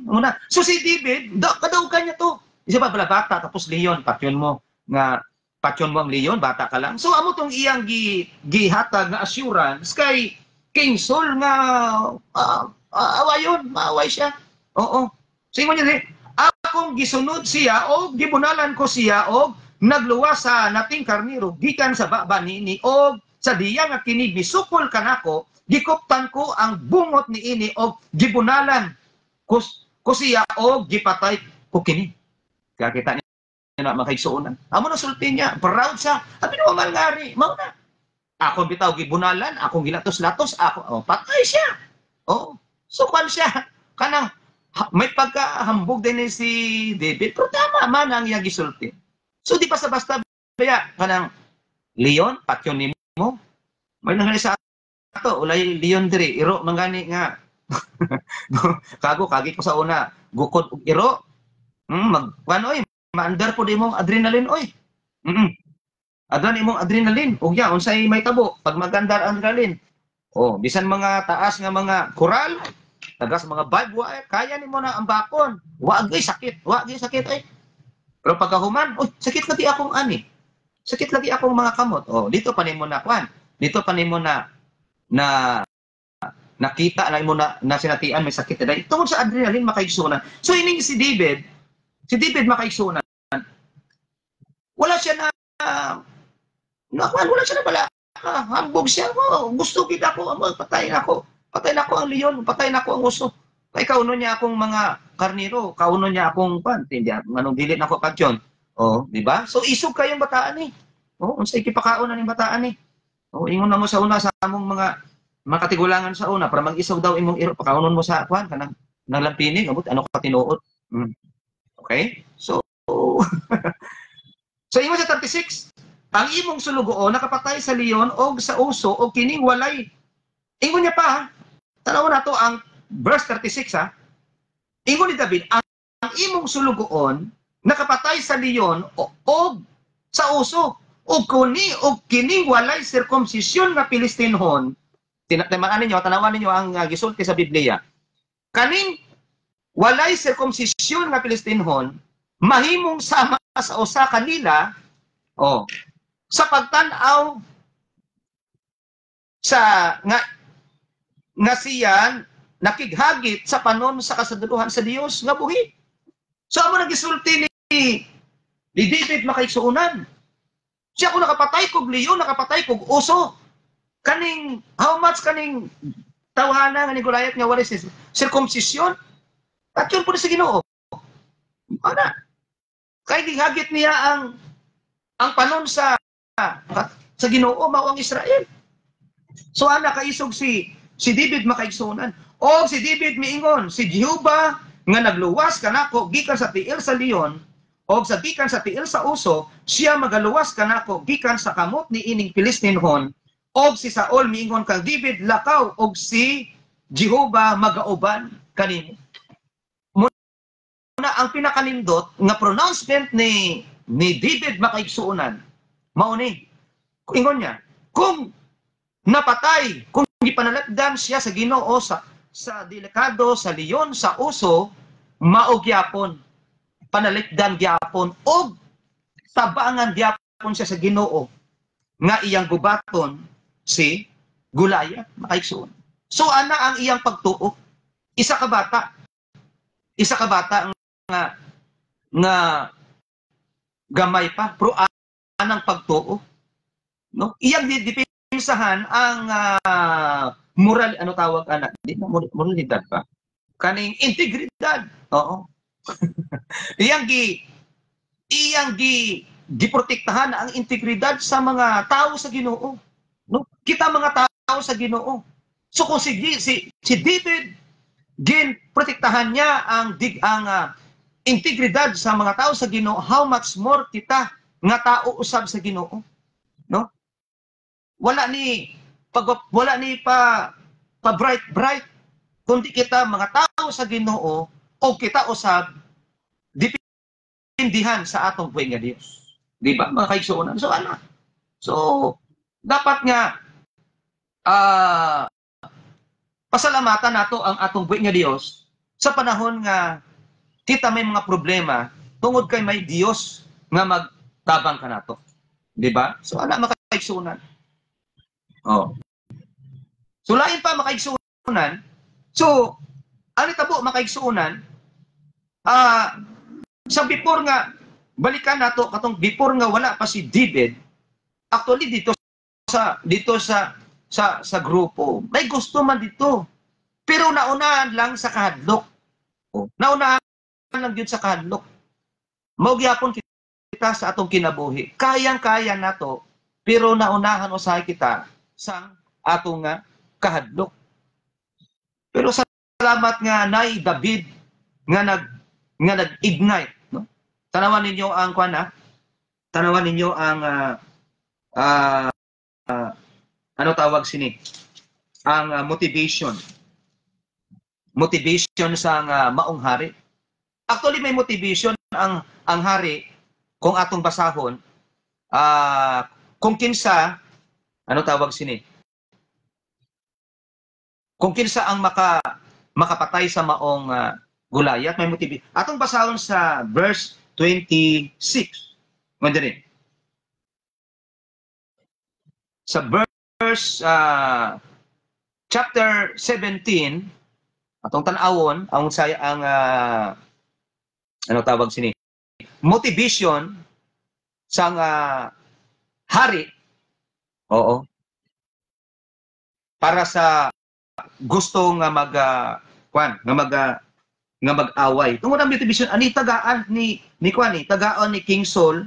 Una. So si David, kadaugan niya to. Isa ba bala bata tapos leon, patyon mo ang leon, bata ka lang. So amo tong iyang gihatag nga assurance kay King Saul nga awayon, maaway siya. Oo. So ingon niya akong gisunod siya o gibunalan ko siya o nagluwas sa nating karnero gikan sa baba ni o sa diya nga kini bisukol kanako gikuptan ko ang bungot ni ini og gibunalan ko siya og gipatay ko kini. Kaya kita niya na makaigsuonan. Amo na sulti niya, proud siya. Abi no malngari, mao na. Ako bitaw gibunalan, akong gilatos-latos, ako patay siya. So kan siya kanang may pagkahambog din si David, pero tama man ang iyang gisulti. So di pa sa basta baya kanang leon patyon ni mo may nangyari sa ato ulay leon diri iro mangani nga kagi ko sa una gukod og iro magkuan oy maandar po di mong adrenaline oy adran imong adrenaline ug ya unsay may tabo pag magandar ang adrenaline bisan mga taas nga mga koral tagas mga vibe kaya nimo na ang bakon wa gyud sakit oy pero pagkahuman sakit lagi akong sakit lagi akong mga kamot. Dito pa nimo na kuan. dito pa nimo na nakita na mo na sinatian may sakit na tungod sa adrenaline makaigsunan. So ining si David makaigsunan. Wala siya na wala siya na bala. Hambog siya. Oh, gusto kita ko, patayin ako. Patayin ako ang leon, patayin ako ang uso. Kay kauno niya akong mga karniro, kauno niya akong hindi manong dili nako kadyon. Oh, di ba? So isog kayong bataan ni. Oh, unsay kipakaon na ning bataan ni. Oh, ingon na mo sa una sa among mga katigulangan sa una para mag-isaw daw imong iro pakaunon mo sa kwan kanang lampini abot ano ka tinuod. Okay? So so imo sa 36 ang imong sulugoon nakapatay sa leon o sa uso o kining walay. Ingon niya pa, tanaw na to ang verse 36 ha. Ingon ni David, ang imong sulugoon nakapatay sa leon o sa uso o kining walay circumcision nga Pilistinhon. Tanawan ninyo ang gisulti sa Biblia. Kaning walay circumcision nga Pilistinhon mahimong sama sa usa kanila sa pagtan-aw sa nga siya nakighagit sa panon sa kasaduluhan sa Dios nga buhi. So amo nagisulti ni David makaigsuunan. Siya kung nakapatay kog leon, nakapatay kog uso. Kaning how much kaning tawhana nga ni Goliath nga wala circumcision? At yun po sa Ginoo. Ana. Kay gihagit niya ang panon sa Ginoo mao ang Israel. So ana kaisog si David makaigsunan. O si David miingon, si Jehovah nga nagluwas kanako gikan sa tiil sa leon o sa gikan sa tiil sa uso, siya magaluwas kanako gikan sa kamot ni ining Pilistinhon. Og si Saul miingon kang David lakaw og si Jehovah magauban kanimo. Muna ang pinakanindot nga pronouncement ni David makaigsuunan. Mao ni ingon niya, kung napatay, kung gipanalagdan siya sa Ginoo sa delikado, sa leon, sa uso, mao gyapon panalikdan gyapon og tabangan gyapon siya sa Ginoo nga iyang gubaton si Goliath makaigsuon. So ana ang iyang pagtuo. Isa ka bata nga gamay pa pero anang pagtuo. No? Iyang dipensahan ang moral ano tawag ana, di na moralidad pa. Kaning integridad. Oo. iyang giprotektahan ang integridad sa mga tao sa Ginoo. No? Kita mga tao sa Ginoo. So kung si David protektahan niya ang integridad sa mga tao sa Ginoo, how much more kita nga tao usab sa Ginoo. No? Wala ni pa bright kundi kita mga tao sa Ginoo o kita usab dipindihan sa atong buhay nga Dios. Di ba mga kaigsuonan? So ano? So dapat nga pasalamatan nato ang atong buhay nga Dios sa panahon nga kita may mga problema tungod kay may Dios nga magtabang kanato. Di ba? So ana makaigsuonan. Oh. So lain pa makaigsuonan. So ano tabo makaigsuonan? Sa before nga balikan nato katong before nga wala pa si David. Actually dito sa grupo may gusto man dito. Pero naunahan lang sa kahadlok. Oh. Naunahan lang gyud sa kahadlok. Mao gyapon kita sa atong kinabuhi. Kayang-kaya nato pero naunahan usahay kita sa atong kahadlok. Pero salamat nga nay David nga nag-ignite, no? Tanawan ninyo ang tanawan ninyo ang ano tawag sini? Ang motivation. Motivation sa maong hari. Actually may motivation ang hari kung atong basahon kung kinsa ano tawag sini? Kung kinsa ang makapatay sa maong Goliath, may motibo. Atong basahon sa verse 26. Mandiri. Sa verse chapter 17, atong tanawon, ang saya ang ano tawag sini? Motivation sang hari. Oo. Para sa gusto nga nga mag-away. Tungod ang motivation ani tagaan ni tagaan ni King Saul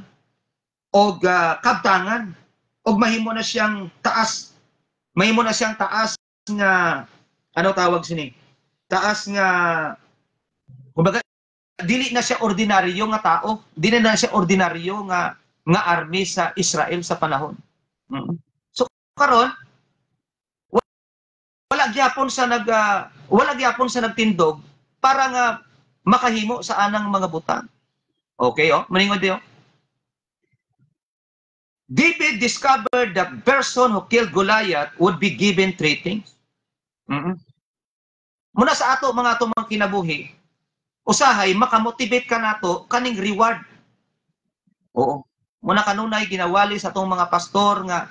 og kabtangan og mahimo na siyang taas nga ano tawag sini? Taas nga kumbaga dili na siya ordinaryo nga tao, dili na siya ordinaryo nga army sa Israel sa panahon. So karon wala gyapon sa nagtindog para nga makahimo sa anang mga butang. Okay, maningod diyo. David discovered the person who killed Goliath would be given 3 things. Muna sa ato mga kinabuhi, usahay makamotivate ka nato kaning reward. Oo. Muna kanunay ginawali sa atong mga pastor nga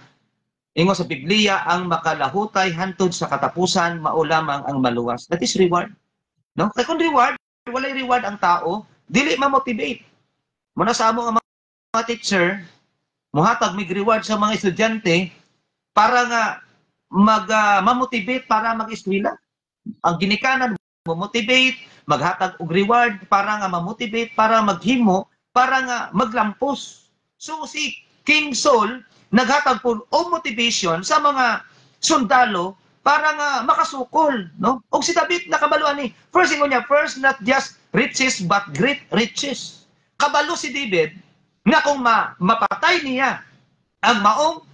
ingon sa Biblia ang makalahutay hantod sa katapusan mao lamang ang maluwas. That is reward. No? Kay kung reward, walay reward ang tao, dili ma-motivate. Muna sa amo ang mga teacher, muhatag mig reward sa mga estudyante para nga ma-motivate para mag-eskwela. Ang ginikanan mo motivate, maghatag og reward para nga ma-motivate para maghimo, para nga maglampos. So si King Saul naghatag po og motivation sa mga sundalo para nga makasukol, no? Og si David nakabaluan ni. First not just riches but great riches. Kabalo si David nga kung mapatay niya ang maong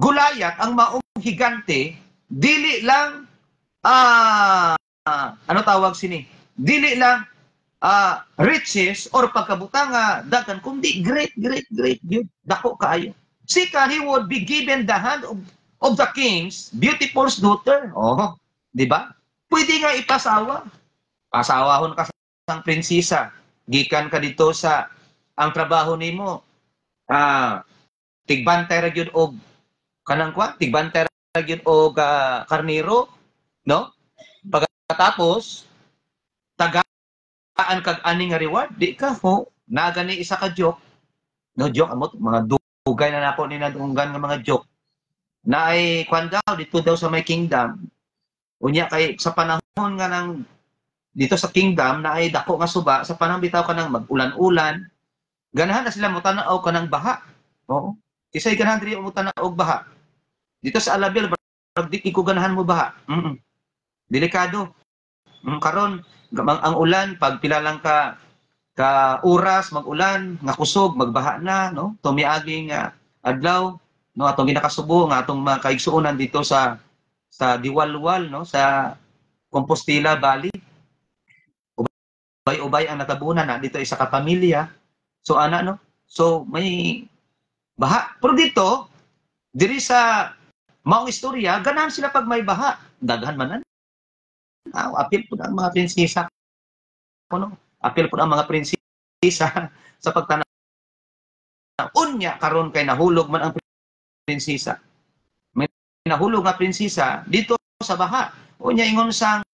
Goliath, ang maong higante, dili lang ano tawag sini? Dili lang riches or pagkabutang dagan kundi great yun. Dako kaayo. Second, he would be given the hand of the king's beautiful daughter. Oh, di ba? Pwede nga ipasawa. Pasawahon ka sa prinsesa. Gikan ka dito sa ang trabaho nimo. Tigbantay ra gyud og kanang tigbantay ra gyud og karnero, no? Pagkatapos tagaan kag ani nga reward, di ka ho nagani isa ka joke. No joke amot mga dugay na nako ni nadunggan nga mga joke. Naay daw dito daw sa may kingdom. Unya kay sa panahon nga nang dito sa kingdom naay dako nga suba sa panahon bitaw kanang mag-ulan-ulan. Ganahan na sila mo tanaw kanang baha. Oo. Kisay ganahan diri mo tanaw og baha. Dito sa Alabel di ko ganahan mo baha. Delikado. Karon ang ulan pag pila lang ka oras mag-ulan nga kusog magbaha na, no? Tumiaging adlaw, no, atong ginakasubo nga atong mga kaigsuonan dito sa Diwalwal, no, sa Compostela Valley. Ubay-ubay ang natabunan na dito isa ka pamilya. So no? So may baha. Pero dito diri sa maong istorya, ganahan sila pag may baha. Daghan man apil po ang mga prinsesa. No? Apil po ang mga prinsesa sa pagtanaw. Unya karon kay nahulog man ang prinsesa. May nahulog nga prinsesa dito sa baha. Unya ingon sang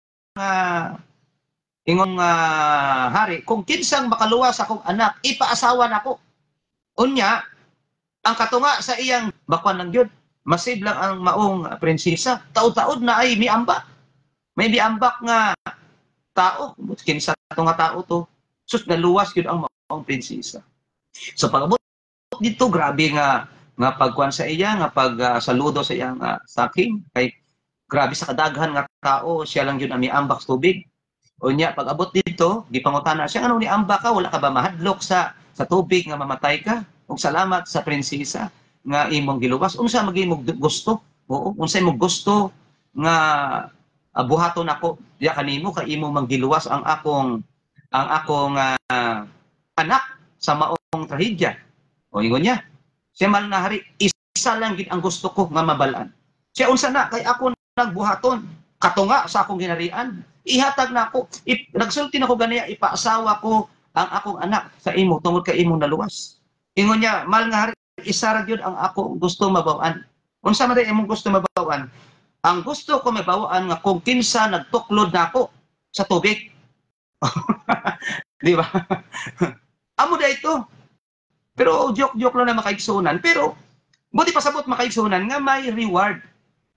hari, kung kinsang makaluwas akong anak, ipaasawa nako. Unya, ang katunga sa iyang bakwan ng Diyod, masib lang ang maong prinsesa. Taod-taod na ay miambak. May miambak nga tao. Kinsa ito nga tao to. Sus, naluwas yun ang maong prinsesa. So, pag-abot dito, grabe nga pagkuhan sa iya, nga pag-saludo sa iyang saking. Kay, grabe sa kadaghan nga tao, siya lang yun ang miambak sa tubig. O niya, pag-abot dito, di pangutana siya, ano ni amba ka, wala ka ba mahadlok sa tubig nga mamatay ka? O salamat sa prinsesa nga imong giluwas. Unsa maging gusto? Oo, unsa imong gusto nga buhaton ako diya kanimo kay imo manggiluwas ang akong anak sa maong trahedya. O ingon niya, siya man na hari, isa lang gid ang gusto ko nga mabalaan. Siya unsa na kay ako nagbuhaton katunga sa akong ginarian. Ihatag na ako, nagsulti na ko ganiya, ipaasawa ko ang akong anak sa imo, tungod kay imo naluwas. Ingon niya, mal nga hari, isa ra gyud ang ako gusto mabawaan. Unsa man day imong gusto mabaw-an? Ang gusto ko mabaw-an nga kung kinsa nagtuklod na ako sa tubig. Di ba? Amo da ito. Pero joke-joke lang na makaigsunan. Pero buti pasabot makaigsunan nga may reward,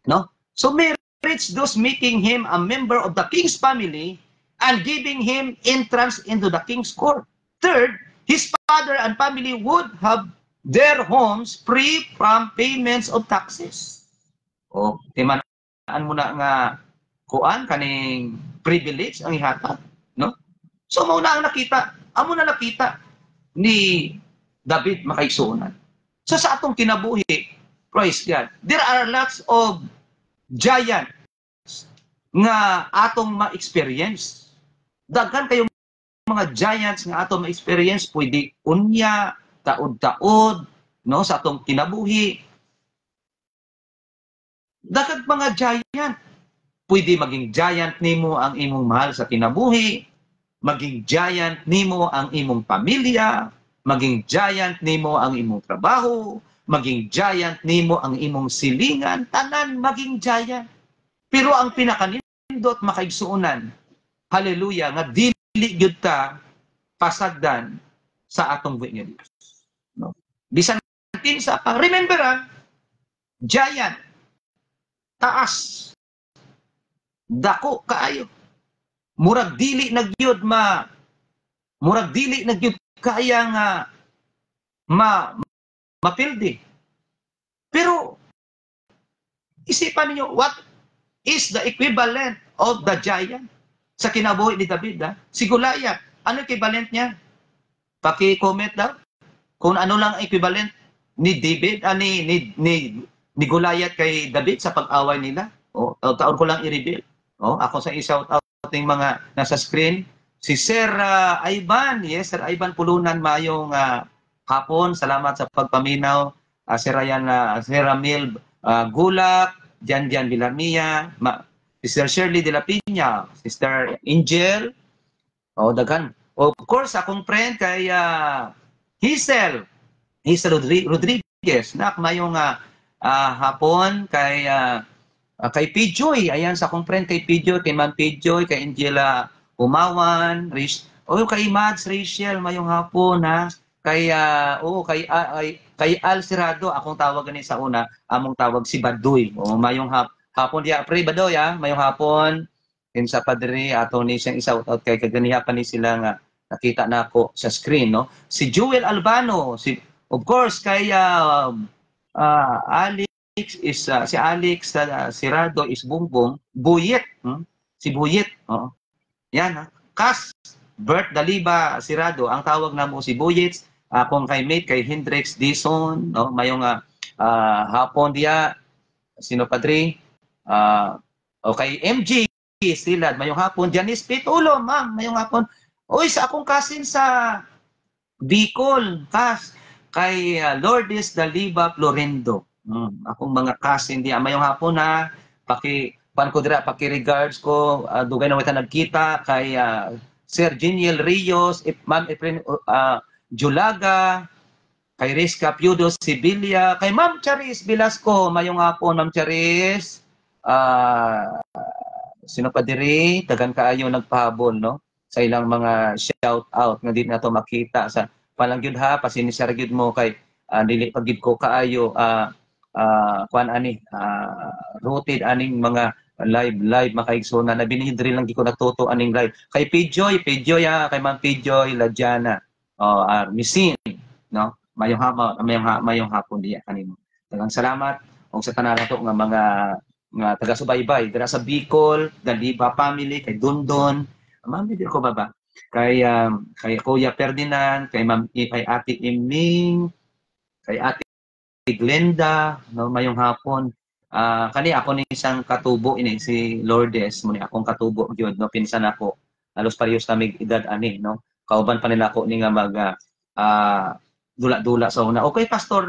no? So merits those making him a member of the king's family and giving him entrance into the king's court. Third, his father and family would have their homes free from payments of taxes. O, timanaan mo na nga kuan kaning privilege ang ihatag, no? So mao na ang nakita, amo na nakita ni David makaigsunan. So sa atong kinabuhi, praise God, there are lots of giants nga atong ma-experience. Daghan kayo mga giants nga atong ma-experience, pwede unya, taod-taod, no, sa atong kinabuhi. Daghan mga giant. Pwede maging giant nimo ang imong mahal sa kinabuhi, maging giant nimo ang imong pamilya, maging giant nimo ang imong trabaho, maging giant nimo ang imong silingan, tanan maging giant. Pero ang pinakanindot makaigsuonan, hallelujah, nga dili gyud ta pasagdan sa atong buhi nga Dios. No? Bisan kinsa pa, remember giant, taas, dako kaayo. Murag dili nagyud kaya nga mapildi. Pero isipan niyo, what is the equivalent of the giant sa kinabuhi ni David? Si Goliath, ano equivalent niya? Paki-comment daw kung ano lang equivalent ni David, ni Goliath kay David sa pag-away nila. O taon ko lang i-reveal. Ako sa i-shout out ng mga nasa screen. Si Sir Ivan, yes, Sir Ivan Pulunan, mayong hapon. Salamat sa pagpaminaw. Sir Ryan, Sir Ramil Gulak, Jan Villarmia, Sister Shirley de la Piña, Sister Angel, daghan. Of course, akong friend kay Hazel Rodriguez, nak mayong hapon kay Pijoy. Ayan, sa akong friend kay Pijoy, kay Ma'am Pijoy, kay Angela Umawan, kay Mads Rachel, mayong hapon kay Al Sirado, akong tawag ganin sa una, among tawag si Badoy. Mayong hapon dia, pre Badoy mayong hapon. Sa padre ato ni siyang i-shout out kay kaganiha pa ni sila nga nakita na ako sa screen, no? Si Jewel Albano, of course kay si Alex Sirado is Bumbong, Buyet, si Buyet, yan Kas Bert Daliba Sirado, ang tawag na mo si Buyet, kung kay mate kay Hendrix Dison, no, mayong hapon dia, sino padre, o kay MG Silad, mayong hapon, Janice Pitulo, ma'am, mayong hapon. Uy, sa akong kasin sa Bicol, kay Lourdes Daliba Florendo. Akong mga kasin diya, mayong hapon paki-regards ko, dugay na wita nagkita, kay Sir Geniel Rios, Ma'am Efren Julaga, kay Rizka Piudo Sibilia, kay Ma'am Charis Velasco, mayong hapon, Ma'am Charis, sino pa diri, tagan kaayo nagpahabol, no? Sa ilang mga shout out nga di na to makita sa palangyud pasinisaryud mo kay dili pagid ko kaayo rooted aning mga live makaigsoon na binihidri lang di ko natuto aning live kay Pijoy kay Ma'am Pijoy Ladiana Misin, no? Mayong hapon diya kanimo. Daghang salamat og sa tanan nato nga mga taga-subaybay dira sa Bicol, Daliba family, kay Dondon, ma'am di ko baba, kay Kuya Ferdinand, kay Ate Iming, kay Ate Glenda, no, mayong hapon. Kani ako ni isang katubo ini si Lourdes, muni akong katubo gyud, no, pinsan ako. Halos parehas kami edad ani, no. Kauban pa nila ako ni nga mag dula-dula sa una. Okay, Pastor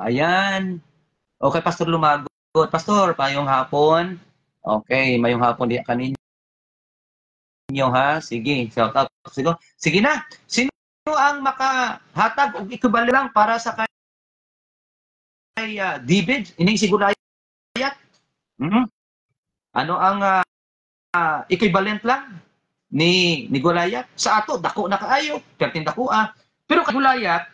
ayan. Okay, Pastor Lumagot. Pastor, mayong hapon. Okay, mayong hapon di kaninyo Sige, shout out. Sige na. Sino ang makahatag og equivalent lang para sa David, ining si Goliath? Ano ang equivalent lang ni Goliath? Sa ato, dako na kaayo, pertin dako Pero kay Goliath,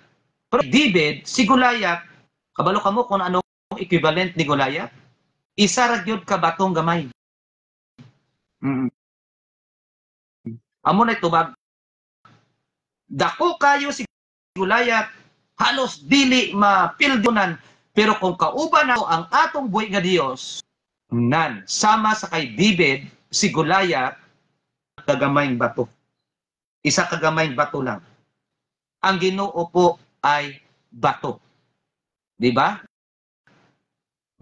pero David, si Goliath, kabalo ka mo kung ano equivalent ni Goliath? Isa ra gyud ka batong gamay. Amo na itubag. Dako kayo si Goliath, halos dili mapildunan, pero kung kauban na ang atong buhi nga Dios, sama sa kay David, si Goliath, kagamayng bato. Isa kagamayng bato lang. Ang Ginoo po ay bato. Di ba?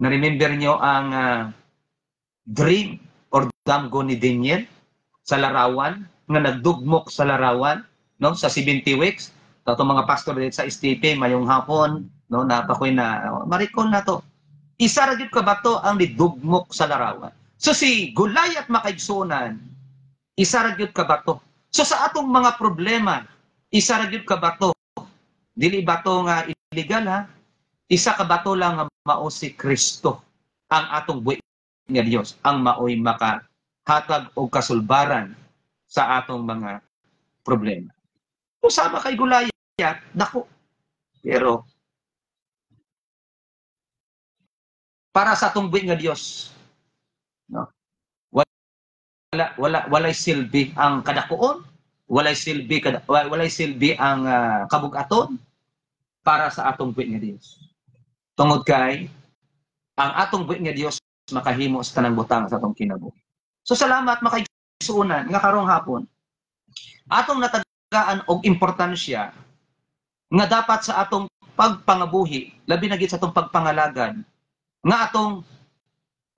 Na-remember nyo ang dream or damgo ni Daniel sa larawan, nga nagdugmok sa larawan, no, sa 70 weeks. Ito mga pastor dito sa STP, mayong hapon, no, napakoy na, marikon na to. Isa ra gyud ka bato ang nidugmok sa larawan. So si Goliath makaigsunan, isa ra gyud ka bato. So sa atong mga problema, isa ra gyud ka bato. Dili bato nga illegal ha. Isa ka bato lang nga mao si Kristo, ang atong buhi nga Dios, ang maoy makahatag og kasulbaran sa atong mga problema. Usama kay Goliath, dako. Pero para sa atong buhi nga Dios, no? Walay silbi ang kadakuon, walay silbi ang kabug-aton para sa atong buhi nga Dios. Tungod kay ang atong buhi nga Dios makahimo sa tanang butang sa atong kinabuhi. So salamat makaigsuonan nga karong hapon. Atong natagaan og importansya nga dapat sa atong pagpangabuhi, labi na gid sa atong pagpangalagad, nga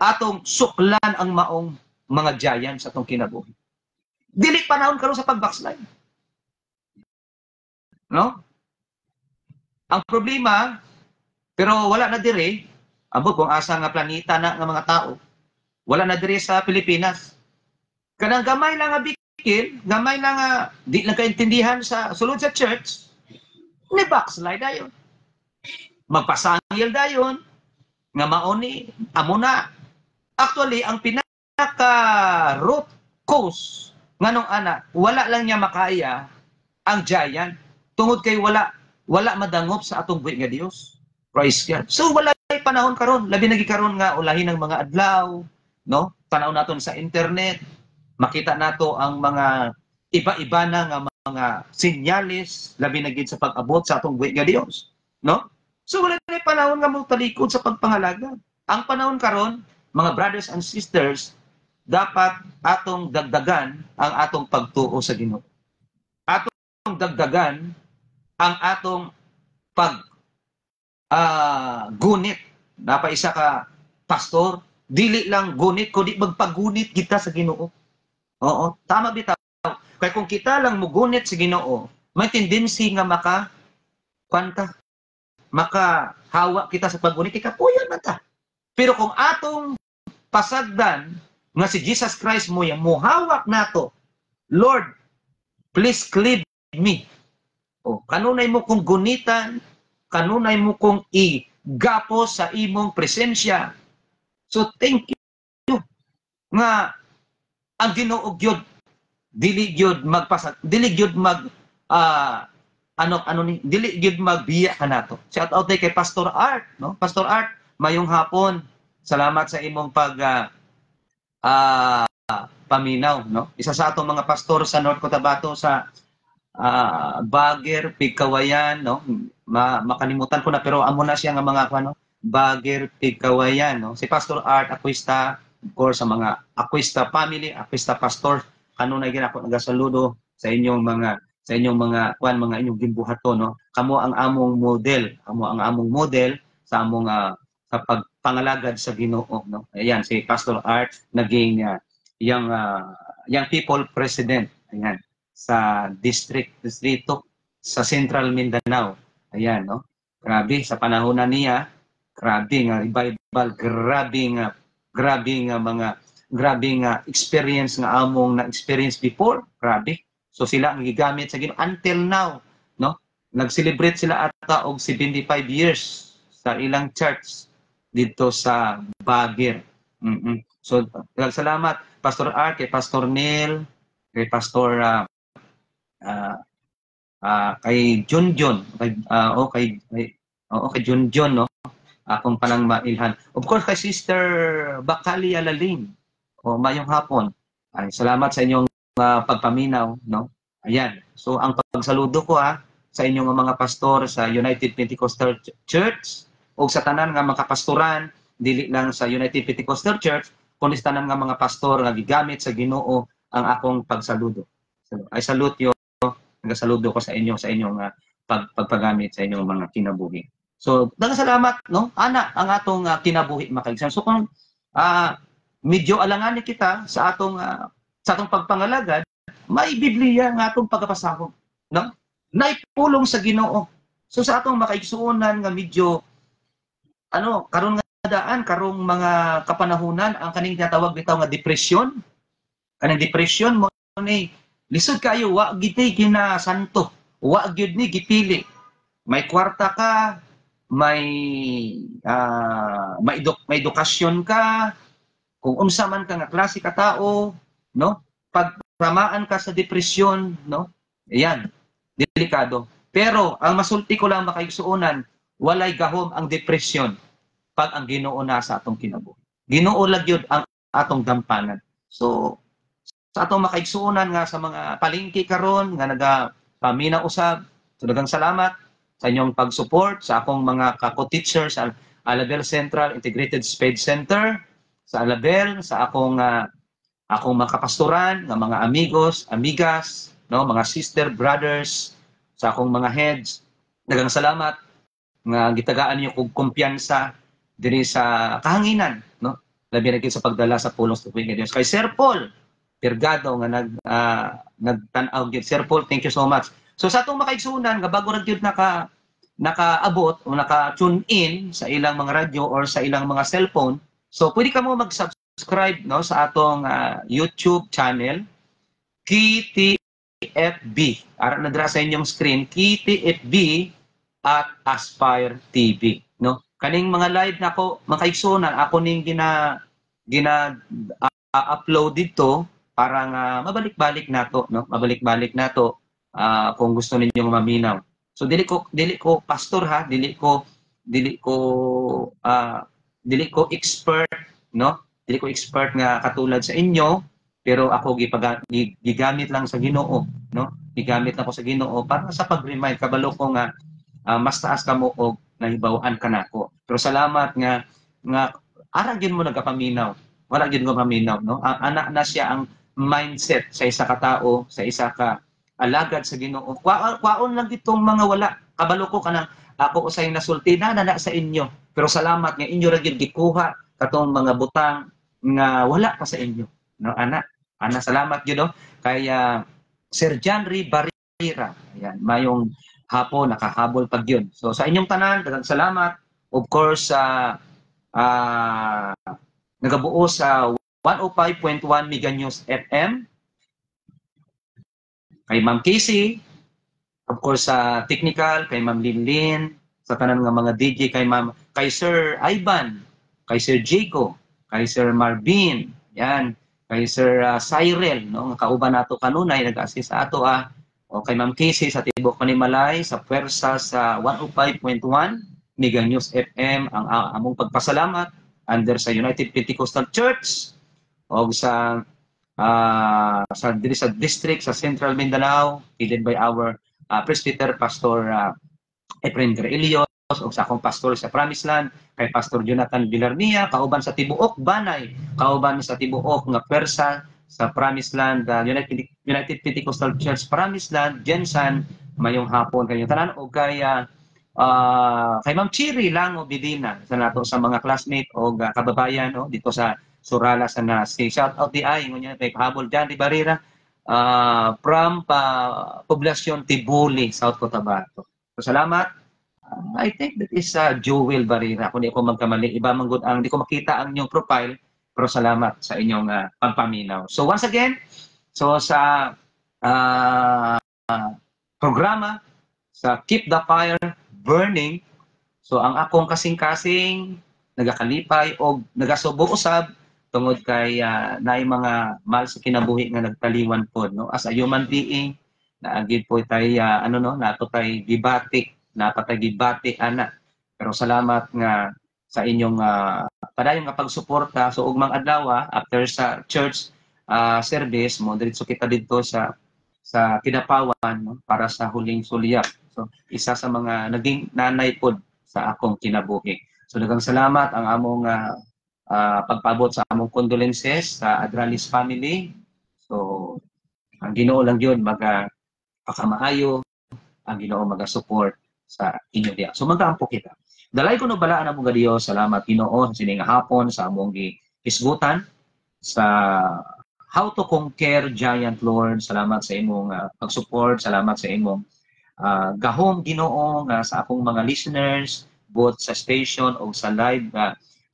atong suklan ang maong mga giant sa atong kinabuhi. Dili panahon karon sa pag-backslide. No? Ang problema, pero wala na dire, ambot kung asa nga planeta na nga mga tao, wala na dire sa Pilipinas. Kanang gamay lang nga bikil, gamay lang nga di lang kaintindihan sa sulod sa church, ni backslide dayon. Magpasangil dayon, nga maoni, amo na. Actually, ang pinaka root cause nganong ana, wala lang niya makaya ang giant. Tungod kay wala madangop sa atong buhi nga Dios. Praise God. So wala panahon karon, labi na gikaron nga ulahin ng mga adlaw, no? Tanaw naton sa internet, makita nato ang mga iba-iba na nga mga senyales, labi na gid sa pag-abot sa atong buhi nga Dios, no? So wala na panahon nga mo talikod sa pagpangalaga. Ang panahon karon, mga brothers and sisters, dapat atong dagdagan ang atong pagtuo sa Ginoo. Atong dagdagan ang atong gunit. Napaisa ka pastor, dili lang gunit kundi magpagunit kita sa Ginoo. Oo, tama bitaw. Kaya kung kita lang mugunit sa Ginoo, may tendency nga makahawa kita sa paggunit, ikapuyan man ta. Pero kung atong pasagdan nga si Jesus Christ mo yan, muhawak nato, Lord, please cleave me. O, kanunay mo kong gunitan, kanunay mo kong igapo sa imong presensya. So thank you nga ang Ginoo gyud dili gyud magpasag, dili gyud dili gyud magbiya kanato. Shout out kay Pastor Art, no? Pastor Art, mayong hapon. Salamat sa imong paminaw, no? Isa sa atong mga pastor sa North Cotabato sa Baguer, Pigkawayan, no? Makalimutan ko na pero amo na siya nga mga Baguer, Pigkawayan, no? Si Pastor Art Aquista, of course sa mga Aquista family, Aquista pastor, kanunay gid ako nagasaludo sa inyong mga mga inyong gimbuhaton, no? Kamo ang among model sa among sa pagpangalagad sa Ginoo, no? Ayan si Pastor Art naging young people president, ayan, sa distrito sa Central Mindanao. Ayan, no? Grabe sa panahon na niya, grabe nga revival, grabe nga experience nga among na-experience before, grabe. So sila ang gigamit sa Ginoo until now, no? Nag-celebrate sila ata og 75 years sa ilang church dito sa Baguio. So, salamat Pastor Art, kay Pastor Neil, kay Pastor kay Junjun, kay Junjun, no? Akong palang mailhan. Of course, kay Sister Bakali Alaling, mayong hapon. Ay, salamat sa inyong pagpaminaw, no? Ayan. So, ang pagsaludo ko sa inyong mga pastor sa United Pentecostal Church o sa tanan nga mga pastoran, dili lang sa United Pentecostal Church, kundi sa tanan nga mga pastor nga gigamit sa Ginoo ang akong pagsaludo. So, I salute you. Nagasaludo ko sa inyong pagpagamit sa inyong mga kinabuhi. So, salamat, no? Ana ang atong kinabuhi makaigsan. So kung medyo alanganin kita sa atong pagpangalagad, may Biblia nga atong pagpasahog, no? Naipulong sa Ginoo. So sa atong makaigsuonan nga medyo karon nga daan karong mga kapanahunan ang kaning tinatawag bitaw nga depression. Kaning depression mo ni lisod kayo, wa gitay kina santo, wa gyud ni gipili. May kwarta ka, may edukasyon ka, kung unsa man ka nga klase ka tao, no? Pag ramaan ka sa depresyon, no? Ayan, delikado. Pero ang masulti ko lang makaigsuonan, walay gahom ang depresyon pag ang Ginoo na sa atong kinabuhi. Ginoo lang yun ang atong dampanan. So, sa atong makaigsuonan nga sa mga palengke karon nga nagapaminaw usab, so daghang salamat sa inyong pag-support sa akong mga kako-teacher sa Alabel Central Integrated Sped Center, sa Alabel, sa akong mga kapastoran, nga mga amigos, amigas, no, mga sister, brothers, sa akong mga heads. Daghang salamat nga gitagaan niyo kog kumpiyansa diri sa kahanginan, no? Labi na sa pagdala sa pulong sa tuwing Dios. Kay Sir Paul Pirgado nga nagtan-aw gyud. Sir Paul, thank you so much. So sa atong makaigsunan nga bago ra gyud nakaabot o naka-tune in sa ilang mga radyo or sa ilang mga cellphone, so pwede ka mo mag-subscribe, no, sa atong YouTube channel KTFB. Ara na dira sa inyong screen, KTFB at Aspire TV, no? Kaning mga live nako makaigsunan ako ning upload dito para nga mabalik-balik nato, no? Mabalik-balik nato kung gusto ninyong maminaw. So dili ko pastor dili ko expert, no? Dili ko expert nga katulad sa inyo, pero ako gigamit lang sa Ginoo, no? Gigamit ako sa Ginoo para sa pag-remind kabalo ko nga mas taas kamo og nahibaw-an kanako. Pero salamat nga ara gyud mo nagapaminaw. Wala gyud mo paminaw, no? Ana na siya ang mindset sa isa ka tao, sa isa ka alagad sa Ginoo. Kwaon lang ditong mga wala. Kabalo ko kanang ako usay nasulti na sa inyo. Pero salamat nga inyo ra gyud gikuha katong mga butang nga wala pa sa inyo. No, ana salamat gyud, no? Kay Sir Janry Barrera. Ayan, mayong hapon nakahabol pag yun. So sa inyong tanan, daghang salamat. Of course nagabuo sa 105.1 Mega News FM. Kay Ma'am Casey, of course sa technical, kay Ma'am Linlin, sa tanan nga mga DJ, kay Sir Ivan, kay Sir Jaco, kay Sir Marvin, yan, kay Sir Cyril, no, nga kauban nato kanunay nag-assist sa ato o kay Ma'am Casey sa Tibok Manimalay, sa Pwersa sa 105.1 Mega News FM, ang among pagpasalamat under sa United Pentecostal Church o sa district sa Central Mindanao, headed by our Presbyter Pastor Efren Graelios, o sa akong pastor sa Promised Land, kay Pastor Jonathan Villarnia, kauban sa Tibuok Banay, kauban sa Tibuok nga Pwersa sa Promised Land, United Pentecostal Church Promised Land, Jensan, mayong hapon kayo tanan, o kay Ma'am Chiri lang o Bidina sa nato sa mga classmate o kababayan, no, dito sa Surala sa Nasi. Shout out di ay ngunya kay Habol Janry Barrera from Poblacion Tibuli, South Cotabato. So salamat. I think that is Joel Barrera. Kung di ako magkamali, iba man gud ang di ko makita ang inyong profile, pero salamat sa inyong pagpaminaw. So once again, so sa programa sa Keep the Fire Burning So ang akong kasing-kasing nagakalipay o nagasubo usab tungod kay naay mga mal sa kinabuhi nga nagtaliwan pod, no, as a human being naagid po tay ano no, nato tay gibati, napatay gibati ana. Pero salamat nga sa inyong padayon nga pagsuporta. So ugmang adlaw after sa church service mo diretso kita didto sa Kidapawan, no, para sa huling sulyap. So isa sa mga naging nanay pod sa akong kinabuhi. So daghang salamat ang among pagpaabot sa among condolences sa Adralis family. So ang Ginoo lang yun pakamaayo, ang Ginoo maga-support sa inyo diya. So magaampo kita. Dalay ko no balaan ang mga Dios. Salamat Ginoo sa sining hapon sa among gihisgutan sa how to conquer giant, Lord. Salamat sa imong pag-support, salamat sa imong gahom Ginoo sa akong mga listeners both sa station o sa live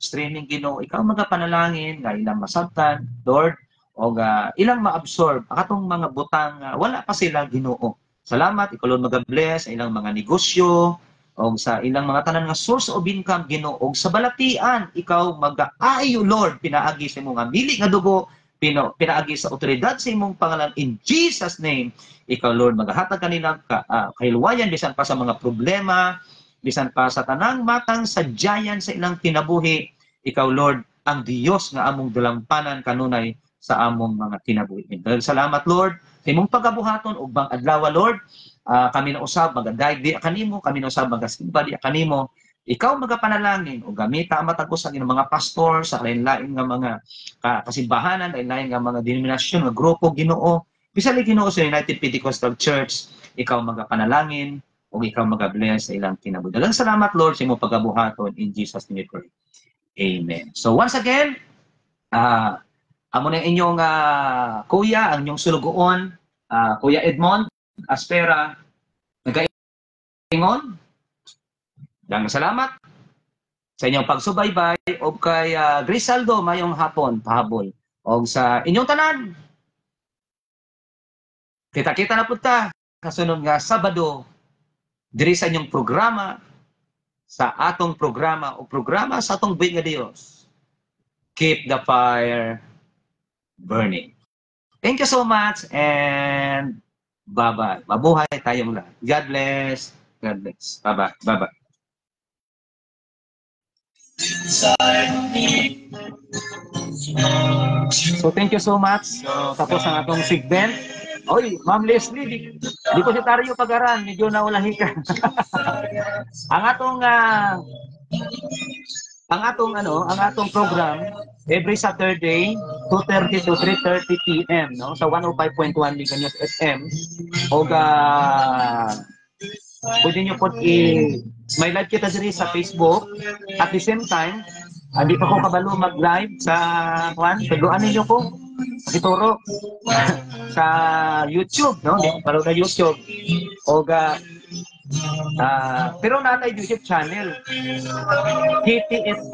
streaming Ginoo. Ikaw magapanalangin nga ilang masabtan, Lord, o ilang ma-absorb akatong mga butang wala pa sila Ginoo. Salamat, ikaw Lord mag-bless sa ilang mga negosyo o sa ilang mga tanan nga source of income Ginoo. O sa balatian, ikaw mag-aayo Lord, pinaagi sa imong mili nga dugo, pinaagi sa otoridad sa imong pangalan in Jesus name. Ikaw Lord maghahatag kanila kahilwayan bisan pa sa mga problema, bisan pa sa tanang matang sa giant sa ilang kinabuhi. Ikaw Lord ang Dios nga among dalampanan kanunay sa among mga kinabuhi. Salamat Lord sa imong pagabuhaton ug bang adlaw Lord. Kami na usab magadaig di kanimo, kami na usab magasimba di kanimo. Ikaw magapanalangin o gamita matagos ang mga pastor sa lain-lain nga mga kasimbahanan, lain-lain nga mga denominasyon, nga grupo Ginoo. Bisan Ginoo sa United Pentecostal Church, ikaw magapanalangin o ikaw mag-bless sa ilang kinabuhi. Daghang salamat Lord sa imong pagabuhaton in Jesus name we pray. Amen. So once again, amo na inyong kuya, ang inyong sulugoon, Kuya Edmond Aspera, nagaingon. Daghang salamat sa inyong pagsubaybay o kay Grisaldo mayong hapon pahabol. O sa inyong tanan, kita-kita na punta kasunod nga Sabado diri sa inyong programa, sa atong programa o programa sa atong buhay nga Dios. Keep the fire burning. Thank you so much and bye-bye. Mabuhay tayong lahat. God bless. God bless. Bye-bye. Bye-bye. So thank you so much. So tapos ang atong segment. Oy, Ma'am Leslie, di ko si Tario pag-aran, medyo naulahi ka. ang atong program every Saturday 2:30 to 3:30 PM no sa 105.1 Liga News FM. O pwede nyo po may live kita diri sa Facebook. At the same time, hindi pa ko kabalo mag-live sa pagduan ninyo ko ituro sa YouTube, no? Palo na YouTube. O pero natay YouTube channel KTFB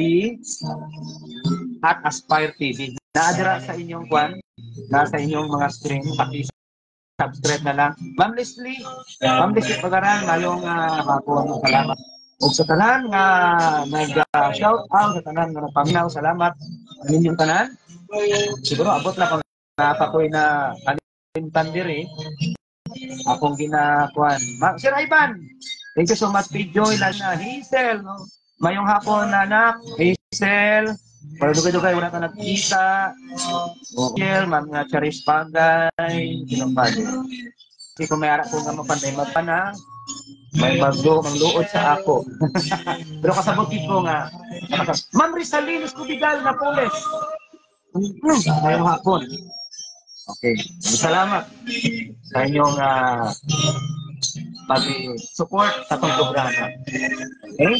at Aspire TV. Naadira sa inyong nasa inyong mga stream, subscribe na lang. Ma'am Leslie pagaran ngayong hapon, salamat. O sa tanan nga nag-shout out sa tanan nga nagpaminaw, salamat ang inyong tanan. Siguro abot na pang napakoy na kalimtan diri akong ginakuan. Sir Ivan, thank you so much. Joy na Hazel, no? Mayong hapon anak Hazel. Para dugay-dugay wala ka nagkita. Okay, mga Charis Pagay, kinumpade. Kasi kung may arak ko nga mapanday mapana, may magluod sa ako. Pero kasabot ko nga, Ma'am Rizalines Kubigal na Poles. Ngayong hapon. Okay, salamat sa inyong pag-support sa itong programa. Okay,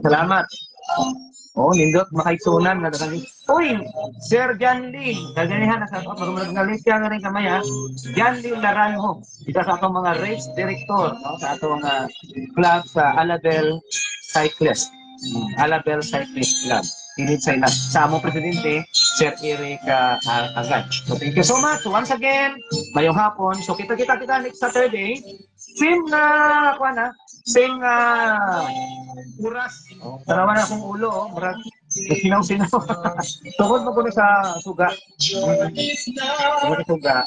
salamat. Nindot makaigsunan na dagang. Uy, Sir John Lee, kaganihan na sa magmagalit ka nga rin kamay John Lee Laranjo, isa sa atong mga race director, no, sa atong club sa Alabel Cyclist. Alabel Cyclist Club. Pinit sa among presidente, Sir Eric Agad. So thank you so much once again. Mayong hapon. So kita next Saturday Same na, kuha na. Same na uras. Tarawan na akong ulo, oh. Murag, sinaw-sinaw. Tungkol mo ko na sa suga. Tungkol sa suga.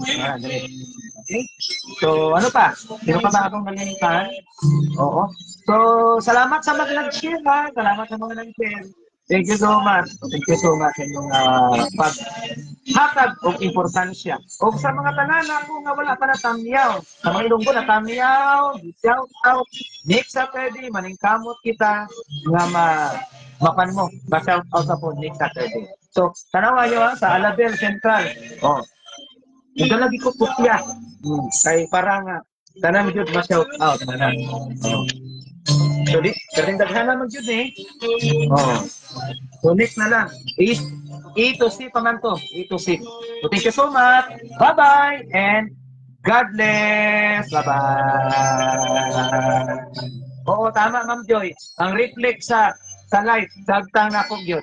Ayan, dali. Okay. So, ano pa? Sino pa ba akong nalinitan? Oo. So, salamat sa mga nag-share, ha? Salamat sa mga nag-share. Thank you so much. Thank you so much sa inyong paghatag o importansya. O sa mga tanan ako nga wala pa natamyaw. Sa mga ilonggo natamyaw, shout out, next Saturday, maningkamot kita nga mapan mo. Ba-shout out po next Saturday. So, tanawa nyo sa Alabel Central. Oh. Ito lagi ko pupya. Kay parang tanan jud ma-shout out. Tanan. Oh. So, karing daghan naman jud eh. Oh. So next na lang is A to C pa man to. A to C. So thank you so much. Bye-bye and God bless. Bye-bye. Oo, tama Ma'am Joy. Ang reflect sa life, dagtang na ko gyud.